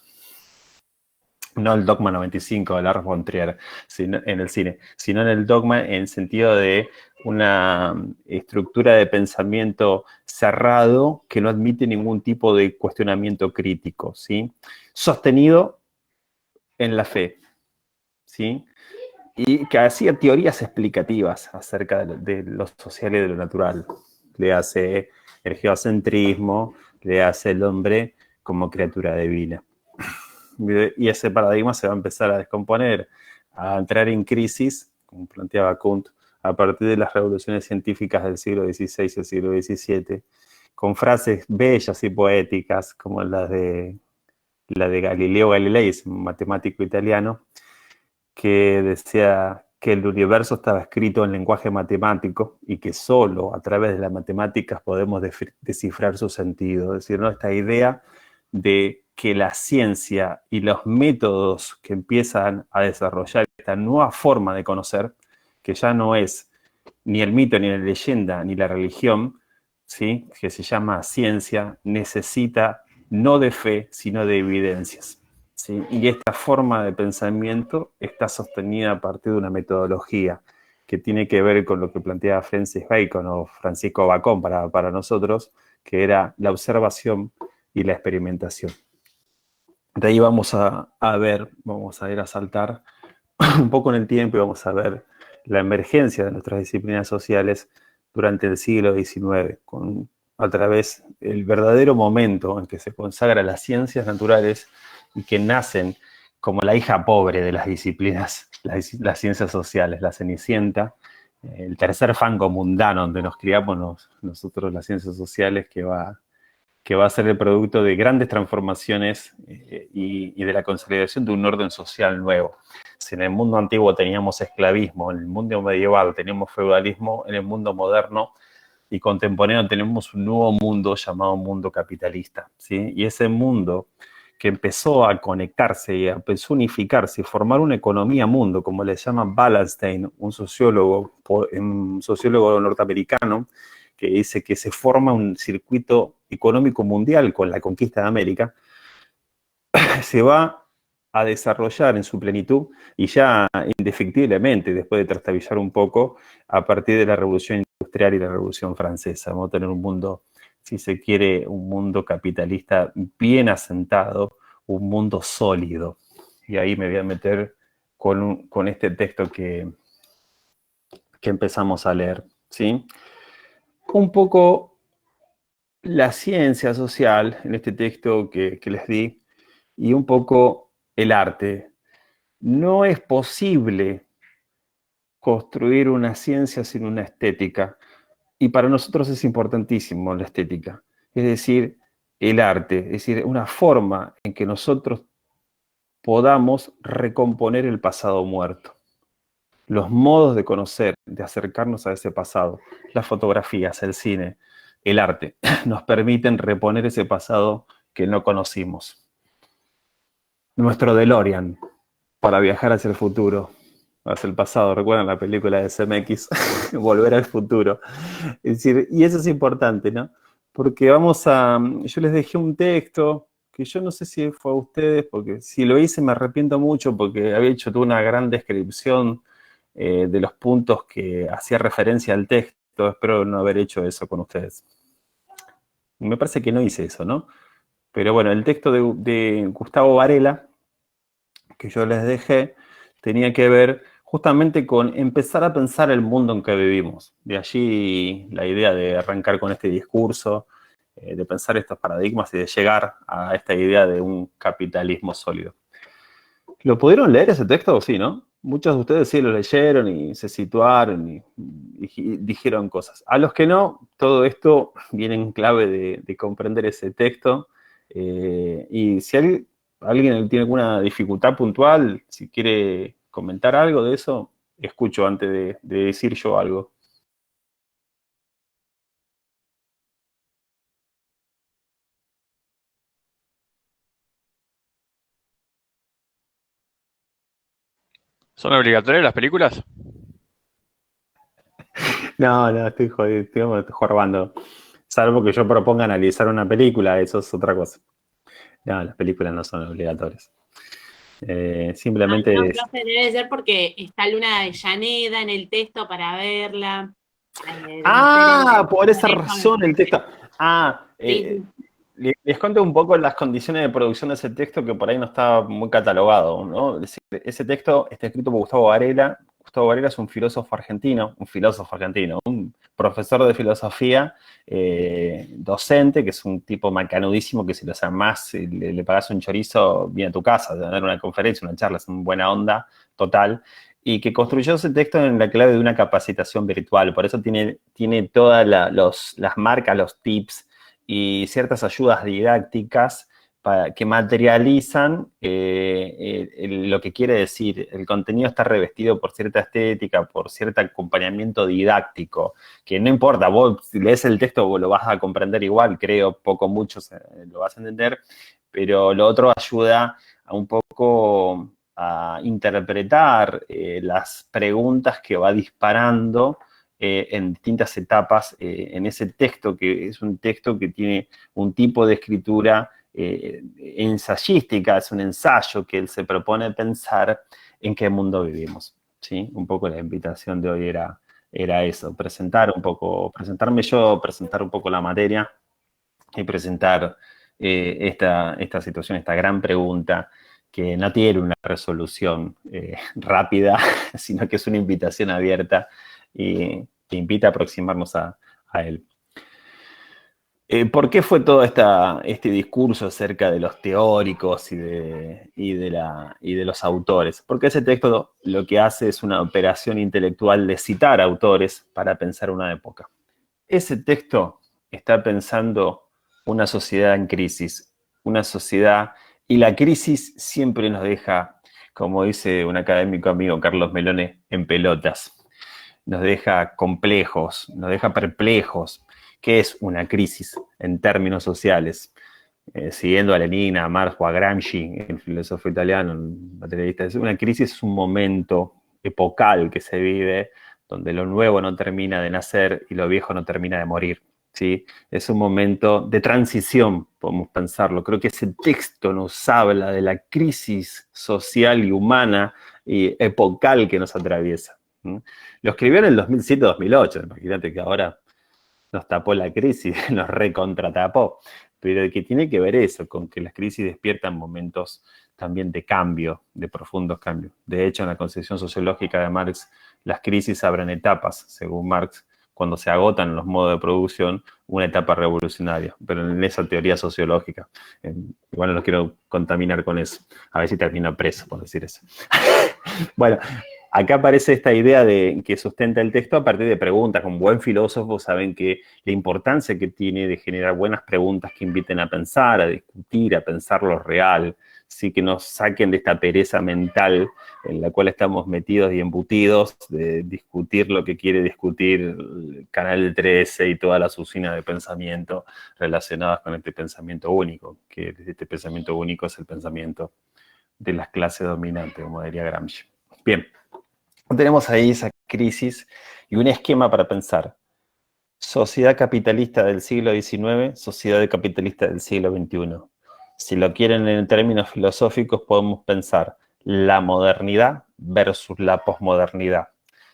no el dogma 95 de Lars von Trier en el cine, sino en el dogma en sentido de una estructura de pensamiento cerrado que no admite ningún tipo de cuestionamiento crítico, ¿sí? Sostenido en la fe, ¿sí? Y que hacía teorías explicativas acerca de lo social y de lo natural. Le hace el geocentrismo, le hace el hombre como criatura divina. Y ese paradigma se va a empezar a descomponer, a entrar en crisis, como planteaba Kuhn, a partir de las revoluciones científicas del siglo XVI y el siglo XVII, con frases bellas y poéticas, como la de Galileo Galilei, un matemático italiano, que decía que el universo estaba escrito en lenguaje matemático y que solo a través de las matemáticas podemos descifrar su sentido. Es decir, ¿no? Esta idea de que la ciencia y los métodos que empiezan a desarrollar esta nueva forma de conocer, que ya no es ni el mito, ni la leyenda, ni la religión, ¿sí? Que se llama ciencia, necesita no de fe, sino de evidencias, ¿sí? Y esta forma de pensamiento está sostenida a partir de una metodología que tiene que ver con lo que planteaba Francis Bacon o Francisco Bacon para nosotros, que era la observación y la experimentación. De ahí vamos a ir a saltar un poco en el tiempo y vamos a ver la emergencia de nuestras disciplinas sociales durante el siglo XIX, a través del verdadero momento en que se consagra las ciencias naturales y que nacen como la hija pobre de las disciplinas, las ciencias sociales, la Cenicienta, el tercer fango mundano donde nos criamos nosotros las ciencias sociales, que va a ser el producto de grandes transformaciones y de la consolidación de un orden social nuevo. Si en el mundo antiguo teníamos esclavismo, en el mundo medieval teníamos feudalismo, en el mundo moderno y contemporáneo tenemos un nuevo mundo llamado mundo capitalista, ¿sí? Y ese mundo que empezó a conectarse y a unificarse y formar una economía mundo, como le llama Wallerstein, un sociólogo norteamericano, que dice que se forma un circuito económico mundial con la conquista de América, se va a desarrollar en su plenitud y ya indefectiblemente, después de trastabillar un poco, a partir de la Revolución Industrial y la Revolución Francesa. Vamos a tener un mundo, si se quiere, un mundo capitalista bien asentado, un mundo sólido. Y ahí me voy a meter con este texto que empezamos a leer, ¿sí? Un poco la ciencia social en este texto que les di y un poco el arte. No es posible construir una ciencia sin una estética y para nosotros es importantísimo la estética, es decir, el arte, es decir, una forma en que nosotros podamos recomponer el pasado muerto. Los modos de conocer, de acercarnos a ese pasado, las fotografías, el cine, el arte, nos permiten reponer ese pasado que no conocimos. Nuestro DeLorean, para viajar hacia el futuro, hacia el pasado. ¿Recuerdan la película de CMX? Volver al futuro. Es decir, y eso es importante, ¿no? Porque yo les dejé un texto que yo no sé si fue a ustedes, porque si lo hice me arrepiento mucho porque había hecho toda una gran descripción de los puntos que hacía referencia al texto. Espero no haber hecho eso con ustedes. Me parece que no hice eso, ¿no? Pero bueno, el texto de Gustavo Varela, que yo les dejé, tenía que ver justamente con empezar a pensar el mundo en que vivimos. De allí la idea de arrancar con este discurso, de pensar estos paradigmas y de llegar a esta idea de un capitalismo sólido. ¿Lo pudieron leer ese texto? Sí, ¿no? Muchos de ustedes sí lo leyeron y se situaron y dijeron cosas. A los que no, todo esto viene en clave de comprender ese texto. Y si alguien tiene alguna dificultad puntual, si quiere comentar algo de eso, escucho antes de decir yo algo. ¿Son obligatorias las películas? No, estoy jorobando. Salvo que yo proponga analizar una película, eso es otra cosa. No, las películas no son obligatorias. Simplemente no, profe, debe ser porque está Luna Avellaneda en el texto para verla. Por esa razón el texto. Sí. Les cuento un poco las condiciones de producción de ese texto que por ahí no está muy catalogado, ¿no? Es decir, ese texto está escrito por Gustavo Varela. Gustavo Varela es un filósofo argentino, un profesor de filosofía, docente, que es un tipo macanudísimo que si lo amas, le pagas un chorizo, viene a tu casa, a dar una conferencia, una charla, es una buena onda total, y que construyó ese texto en la clave de una capacitación virtual. Por eso tiene todas las marcas, los tips y ciertas ayudas didácticas que materializan lo que quiere decir. El contenido está revestido por cierta estética, por cierto acompañamiento didáctico, que no importa, vos si lees el texto vos lo vas a comprender igual, creo, poco, mucho lo vas a entender, pero lo otro ayuda a un poco a interpretar las preguntas que va disparando en distintas etapas en ese texto, que es un texto que tiene un tipo de escritura ensayística, es un ensayo que él se propone pensar en qué mundo vivimos, ¿sí? Un poco la invitación de hoy era eso, presentarme yo, presentar un poco la materia y presentar esta situación, esta gran pregunta que no tiene una resolución rápida, sino que es una invitación abierta y invita a aproximarnos a él. ¿Por qué fue todo este discurso acerca de los teóricos y de los autores? Porque ese texto lo que hace es una operación intelectual de citar autores para pensar una época. Ese texto está pensando una sociedad en crisis, una sociedad, y la crisis siempre nos deja, como dice un académico amigo, Carlos Melone, en pelotas. Nos deja complejos, nos deja perplejos. ¿Qué es una crisis en términos sociales? Siguiendo a Lenin, a Marx o a Gramsci, el filósofo italiano, el materialista, una crisis es un momento epocal que se vive donde lo nuevo no termina de nacer y lo viejo no termina de morir, ¿sí? Es un momento de transición, podemos pensarlo. Creo que ese texto nos habla de la crisis social y humana y epocal que nos atraviesa. Lo escribió en el 2007-2008, imagínate que ahora nos tapó la crisis, nos recontratapó, pero que tiene que ver eso, con que las crisis despiertan momentos también de cambio, de profundos cambios. De hecho, en la concepción sociológica de Marx, las crisis abren etapas, según Marx, cuando se agotan los modos de producción, una etapa revolucionaria, pero en esa teoría sociológica. Igual no los quiero contaminar con eso, a ver si termino preso por decir eso. Bueno, acá aparece esta idea que sustenta el texto a partir de preguntas. Como buen filósofo saben que la importancia que tiene de generar buenas preguntas que inviten a pensar, a discutir, a pensar lo real, ¿sí? Que nos saquen de esta pereza mental en la cual estamos metidos y embutidos de discutir lo que quiere discutir el Canal 13 y todas las usinas de pensamiento relacionadas con este pensamiento único, que este pensamiento único es el pensamiento de las clases dominantes, como diría Gramsci. Bien. Tenemos ahí esa crisis y un esquema para pensar. Sociedad capitalista del siglo XIX, sociedad capitalista del siglo XXI. Si lo quieren en términos filosóficos, podemos pensar la modernidad versus la posmodernidad.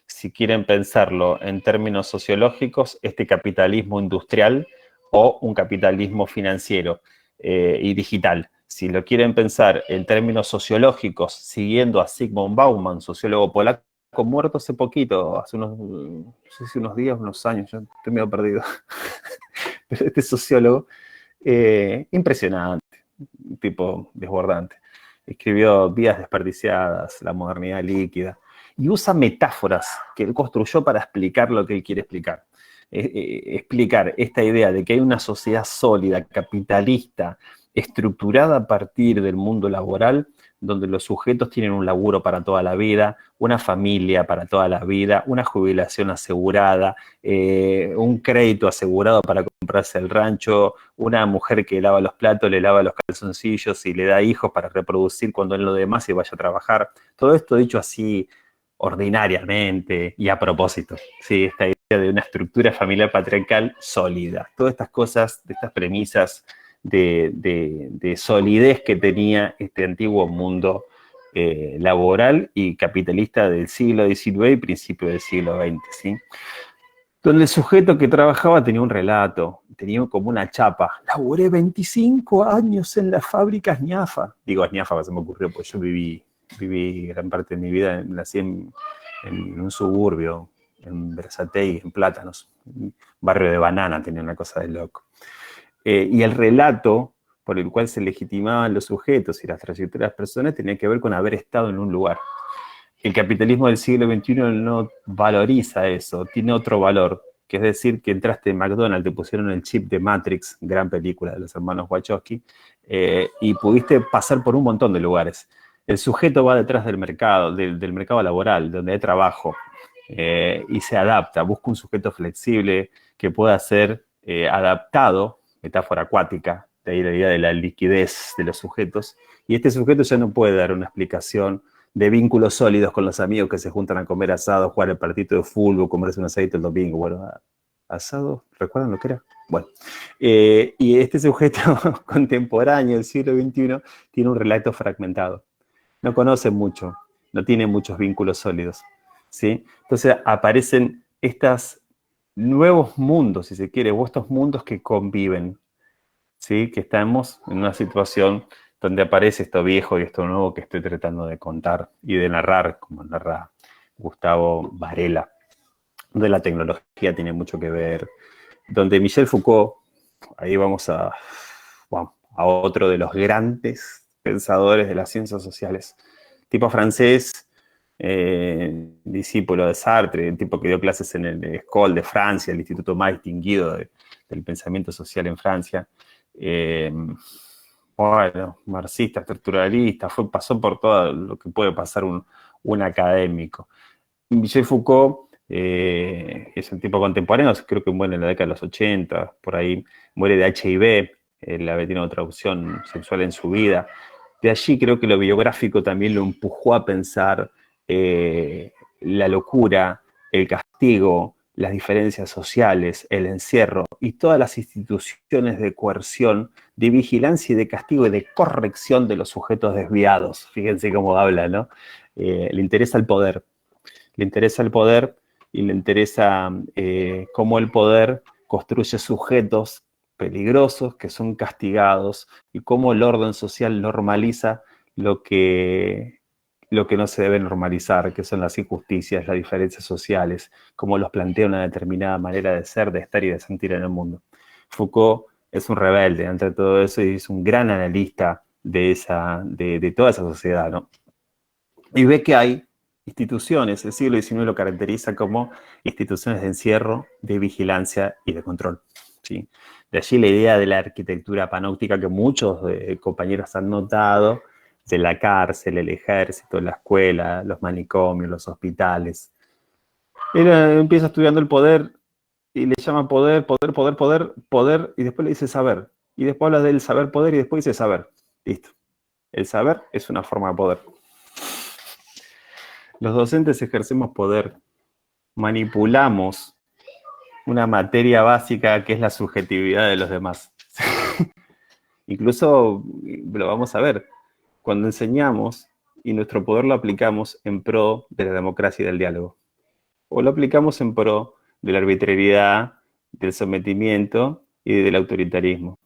Si quieren pensarlo en términos sociológicos, este capitalismo industrial o un capitalismo financiero y digital. Si lo quieren pensar en términos sociológicos, siguiendo a Zygmunt Bauman, sociólogo polaco, muerto hace poquito, hace unos, no sé si unos días, unos años, yo estoy medio perdido. Pero este sociólogo, impresionante, un tipo desbordante. Escribió Vidas desperdiciadas, La modernidad líquida, y usa metáforas que él construyó para explicar lo que él quiere explicar. Explicar esta idea de que hay una sociedad sólida, capitalista, estructurada a partir del mundo laboral, donde los sujetos tienen un laburo para toda la vida, una familia para toda la vida, una jubilación asegurada, un crédito asegurado para comprarse el rancho, una mujer que lava los platos, le lava los calzoncillos y le da hijos para reproducir cuando en lo demás se vaya a trabajar. Todo esto dicho así ordinariamente y a propósito, ¿sí? Esta idea de una estructura familiar patriarcal sólida. Todas estas cosas, de estas premisas de solidez que tenía este antiguo mundo laboral y capitalista del siglo XIX y principio del siglo XX, ¿sí? Donde el sujeto que trabajaba tenía un relato, tenía como una chapa. Laboré 25 años en la fábrica Añafa. Digo Añafa, se me ocurrió, porque yo viví gran parte de mi vida, nací en un suburbio, en Berazategui, en Plátanos, un barrio de banana, tenía una cosa de loco. Y el relato por el cual se legitimaban los sujetos y las trayectorias de las personas tenía que ver con haber estado en un lugar. El capitalismo del siglo XXI no valoriza eso, tiene otro valor, que es decir, que entraste en McDonald's, te pusieron el chip de Matrix, gran película de los hermanos Wachowski, y pudiste pasar por un montón de lugares. El sujeto va detrás del mercado, del mercado laboral, donde hay trabajo, y se adapta, busca un sujeto flexible que pueda ser adaptado, metáfora acuática, de ahí la idea de la liquidez de los sujetos, y este sujeto ya no puede dar una explicación de vínculos sólidos con los amigos que se juntan a comer asado, jugar el partido de fútbol, comerse un asadito el domingo. Bueno, asado, ¿recuerdan lo que era? Bueno, y este sujeto contemporáneo del siglo XXI tiene un relato fragmentado. No conoce mucho, no tiene muchos vínculos sólidos, ¿sí? Entonces aparecen estos nuevos mundos, si se quiere, o estos mundos que conviven, ¿sí? Que estamos en una situación donde aparece esto viejo y esto nuevo que estoy tratando de contar y de narrar, como narra Gustavo Varela. donde la tecnología tiene mucho que ver, donde Michel Foucault, ahí vamos bueno, a otro de los grandes pensadores de las ciencias sociales, tipo francés, discípulo de Sartre, el tipo que dio clases en el École de Francia, el instituto más distinguido del pensamiento social en Francia. Bueno, marxista, estructuralista, pasó por todo lo que puede pasar un académico. Michel Foucault es un tipo contemporáneo, creo que muere en la década de los 80, por ahí, muere de HIV, él había tenido otra opción sexual en su vida. De allí creo que lo biográfico también lo empujó a pensar la locura, el castigo, las diferencias sociales, el encierro y todas las instituciones de coerción, de vigilancia y de castigo y de corrección de los sujetos desviados. Fíjense cómo habla, ¿no? Le interesa el poder. Le interesa el poder y le interesa cómo el poder construye sujetos peligrosos que son castigados y cómo el orden social normaliza lo que no se debe normalizar, que son las injusticias, las diferencias sociales, cómo los plantea una determinada manera de ser, de estar y de sentir en el mundo. Foucault es un rebelde entre todo eso y es un gran analista de toda esa sociedad, ¿no? Y ve que hay instituciones, el siglo XIX lo caracteriza como instituciones de encierro, de vigilancia y de control, ¿sí? De allí la idea de la arquitectura panóptica que muchos compañeros han notado, de la cárcel, el ejército, la escuela, los manicomios, los hospitales. Él empieza estudiando el poder y le llama poder, y después le dice saber. Y después habla del saber poder y después dice saber. Listo. El saber es una forma de poder. Los docentes ejercemos poder, manipulamos una materia básica que es la subjetividad de los demás. Incluso lo vamos a ver. Cuando enseñamos y nuestro poder lo aplicamos en pro de la democracia y del diálogo. O lo aplicamos en pro de la arbitrariedad, del sometimiento y del autoritarismo.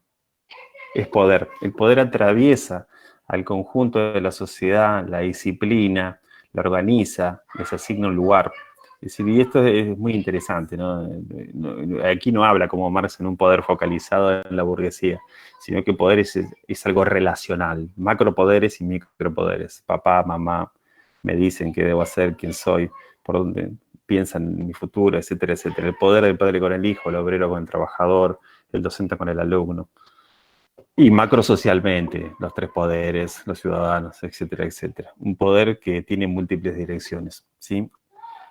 Es poder. El poder atraviesa al conjunto de la sociedad, la disciplina, la organiza, les asigna un lugar. Es decir, y esto es muy interesante, ¿no? Aquí no habla como Marx en un poder focalizado en la burguesía, sino que poder es algo relacional, macropoderes y micropoderes. Papá, mamá me dicen qué debo hacer, quién soy, por dónde piensan en mi futuro, etcétera, etcétera. El poder del padre con el hijo, el obrero con el trabajador, el docente con el alumno. Y macrosocialmente, los tres poderes, los ciudadanos, etcétera, etcétera. Un poder que tiene múltiples direcciones, ¿sí?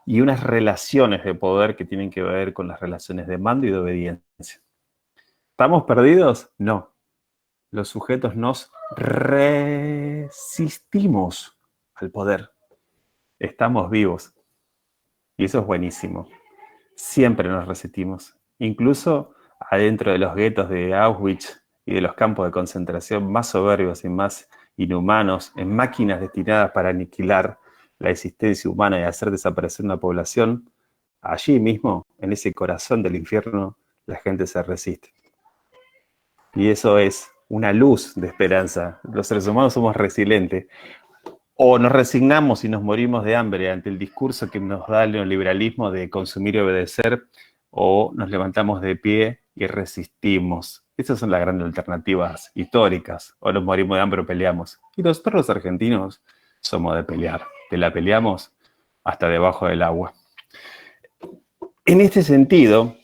Y unas relaciones de poder que tienen que ver con las relaciones de mando y de obediencia. ¿Estamos perdidos? No. Los sujetos nos resistimos al poder. Estamos vivos. Y eso es buenísimo. Siempre nos resistimos. Incluso adentro de los guetos de Auschwitz y de los campos de concentración más soberbios y más inhumanos, en máquinas destinadas para aniquilar la existencia humana y hacer desaparecer una población, allí mismo, en ese corazón del infierno, la gente se resiste. Y eso es una luz de esperanza. Los seres humanos somos resilientes. O nos resignamos y nos morimos de hambre ante el discurso que nos da el neoliberalismo de consumir y obedecer, o nos levantamos de pie y resistimos. Esas son las grandes alternativas históricas. O nos morimos de hambre o peleamos. Y nosotros los argentinos somos de pelear. Te la peleamos hasta debajo del agua. En este sentido,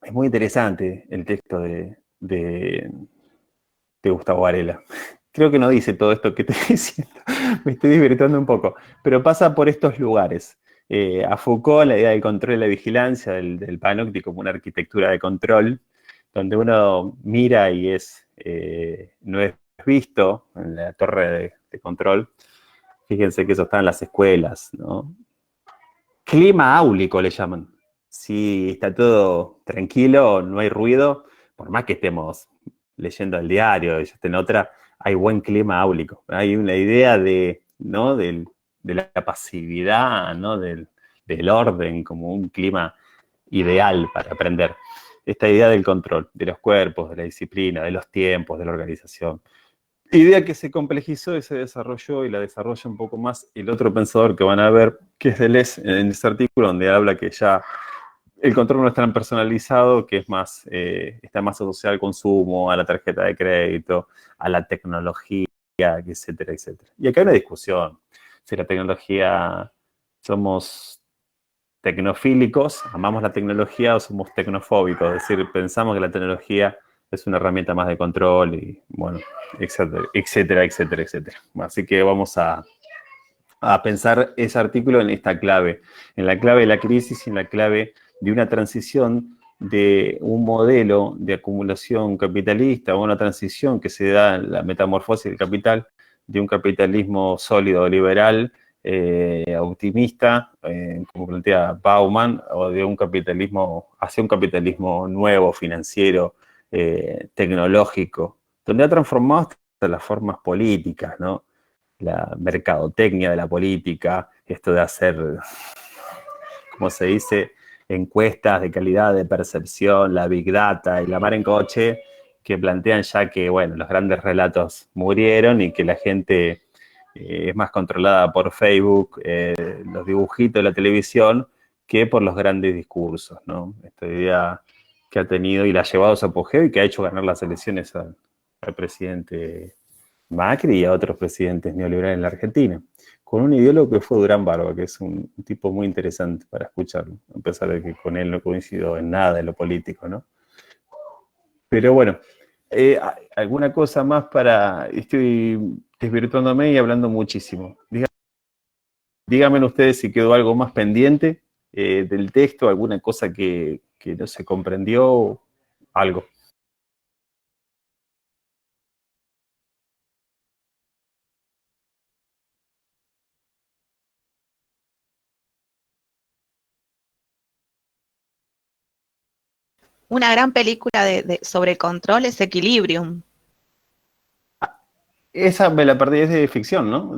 es muy interesante el texto de Gustavo Varela. Creo que no dice todo esto que estoy diciendo, me estoy divirtiendo un poco, pero pasa por estos lugares. A Foucault, la idea del control y la vigilancia, del panóptico como una arquitectura de control, donde uno mira y no es visto en la torre de control. Fíjense que eso está en las escuelas, ¿no? Clima áulico le llaman. Si está todo tranquilo, no hay ruido, por más que estemos leyendo el diario y yo esté en otra, hay buen clima áulico. Hay una idea de la pasividad, ¿no? Del orden como un clima ideal para aprender. Esta idea del control, de los cuerpos, de la disciplina, de los tiempos, de la organización. idea que se complejizó y se desarrolló y la desarrolla un poco más el otro pensador que van a ver, que es Deleuze, en ese artículo donde habla que ya el control no es tan personalizado, que es más, está más asociado al consumo, a la tarjeta de crédito, a la tecnología, etcétera, etcétera. Y acá hay una discusión, si la tecnología, somos tecnofílicos, amamos la tecnología o somos tecnofóbicos, es decir, pensamos que la tecnología es una herramienta más de control y, bueno, etcétera, etcétera, etcétera, etcétera. Así que vamos a pensar ese artículo en esta clave, en la clave de la crisis y en la clave de una transición de un modelo de acumulación capitalista o una transición que se da en la metamorfosis del capital, de un capitalismo sólido, liberal, optimista, como plantea Bauman, o de un capitalismo, hacia un capitalismo nuevo, financiero, tecnológico, donde ha transformado hasta las formas políticas, ¿no? La mercadotecnia de la política, esto de hacer, como se dice, encuestas de calidad de percepción, la Big Data y la mar en coche, que plantean ya que, bueno, los grandes relatos murieron y que la gente es más controlada por Facebook, los dibujitos de la televisión, que por los grandes discursos, ¿no? Esta idea que ha tenido y la ha llevado a su apogeo y que ha hecho ganar las elecciones al presidente Macri y a otros presidentes neoliberales en la Argentina, con un ideólogo que fue Durán Barba, que es un tipo muy interesante para escucharlo, a pesar de que con él no coincido en nada de lo político, ¿no? Pero bueno, alguna cosa más para... Estoy desvirtuándome y hablando muchísimo. Díganme ustedes si quedó algo más pendiente del texto, alguna cosa que no se comprendió, algo. Una gran película sobre control es Equilibrium. Esa me la perdí, es de ficción, ¿no?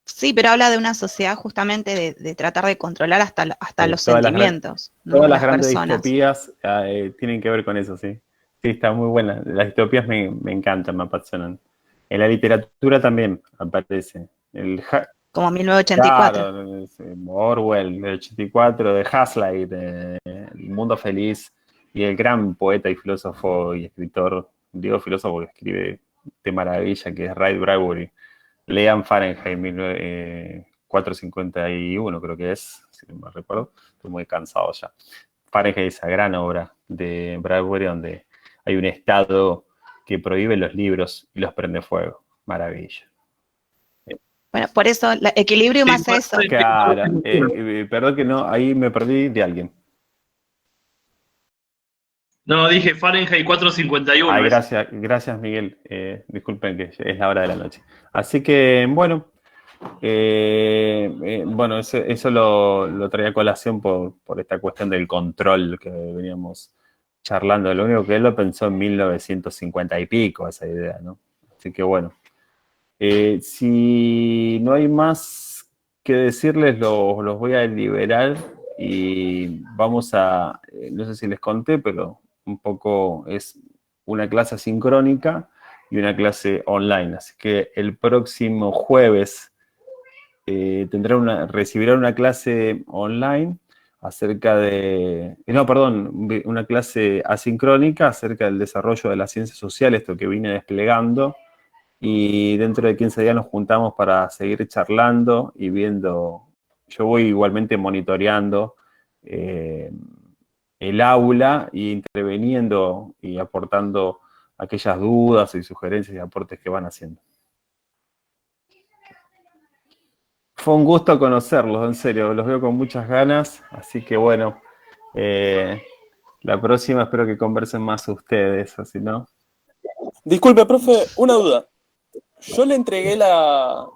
Sí, pero habla de una sociedad justamente de tratar de controlar hasta los todas sentimientos, ¿no? Todas de las las grandes personas. distopías tienen que ver con eso, sí. Sí, está muy buena. Las distopías me encantan, me apasionan. En la literatura también aparece. Como 1984. Claro, Orwell, del 84, de Huxley, de El Mundo Feliz, y el gran poeta y filósofo y escritor, digo filósofo que escribe de maravilla, que es Ray Bradbury. Lean Fahrenheit 451, creo que es, si no me recuerdo. Estoy muy cansado ya. Fahrenheit es esa gran obra de Bradbury donde hay un estado que prohíbe los libros y los prende fuego. Maravilla. Bueno, por eso Equilibrium hace eso. Claro, perdón que no, ahí me perdí de alguien. No, dije Fahrenheit 451. Ay, gracias Miguel. Disculpen que es la hora de la noche. Así que, bueno, eso lo traía a colación por esta cuestión del control que veníamos charlando. Lo único que él lo pensó en 1950 y pico, esa idea, ¿no? Así que, bueno. Si no hay más que decirles, los voy a liberar y vamos a, no sé si les conté, pero un poco es una clase asincrónica y una clase online. Así que el próximo jueves recibirán una clase online acerca de, una clase asincrónica acerca del desarrollo de las ciencias sociales, esto que vine desplegando. Y dentro de 15 días nos juntamos para seguir charlando y viendo. Yo voy igualmente monitoreando el aula y interviniendo y aportando aquellas dudas y sugerencias y aportes que van haciendo. Fue un gusto conocerlos, en serio, los veo con muchas ganas, así que bueno, la próxima espero que conversen más ustedes, o si no. Disculpe, profe, una duda. Yo le entregué la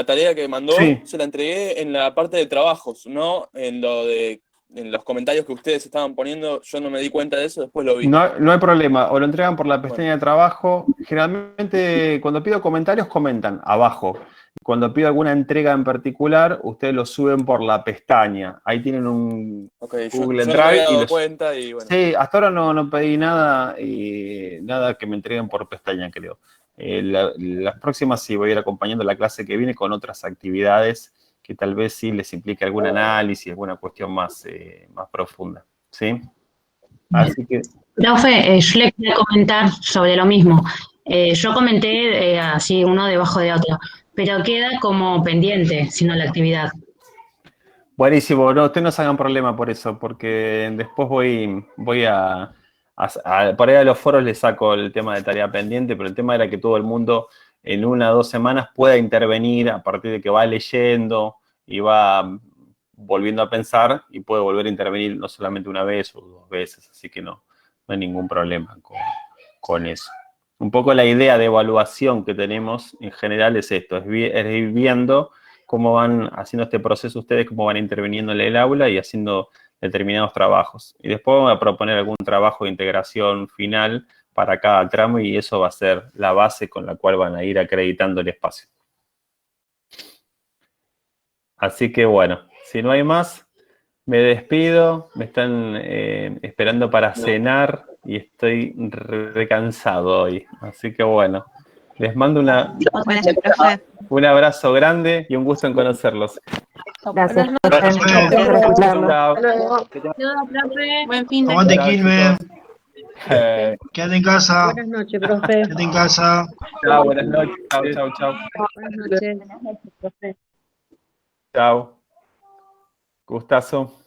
tarea que mandó, Sí. se la entregué en la parte de trabajos, no en lo de en los comentarios que ustedes estaban poniendo, yo no me di cuenta de eso, después lo vi. No hay problema, o lo entregan por la pestaña de trabajo. Generalmente cuando pido comentarios comentan abajo. Cuando pido alguna entrega en particular, ustedes lo suben por la pestaña. Ahí tienen un Google yo no me Drive. había dado Y cuenta y bueno. Sí, hasta ahora no pedí nada, nada que me entreguen por pestaña, creo. Las próximas sí voy a ir acompañando la clase que viene con otras actividades que tal vez sí les implique algún análisis, alguna cuestión más profunda. ¿Sí? Así que... Profe, yo le quería comentar sobre lo mismo. Yo comenté así uno debajo de otro, pero queda como pendiente, si no la actividad. Buenísimo, no, ustedes no se hagan problema por eso, porque después voy a por ahí a los foros les saco el tema de tarea pendiente, pero el tema era que todo el mundo en 1 o 2 semanas pueda intervenir a partir de que va leyendo y va volviendo a pensar y puede volver a intervenir no solamente una vez o 2 veces, así que no hay ningún problema con eso. Un poco la idea de evaluación que tenemos en general es esto, es ir viendo cómo van haciendo este proceso ustedes, cómo van interviniendo en el aula y haciendo determinados trabajos. Y después vamos a proponer algún trabajo de integración final para cada tramo y eso va a ser la base con la cual van a ir acreditando el espacio. Así que bueno, si no hay más, me despido. Me están esperando para cenar y estoy recansado hoy. Así que bueno, les mando un abrazo grande y un gusto en conocerlos. Gracias, Buenas profe. Gracias por escucharlo. Chao. Buen fin de Aguante Chao, Quilmes. Quédate en casa. Buenas noches, profe. Quédate en casa. Chao, buenas noches. Chao. Buenas noches. Chao. Gustazo.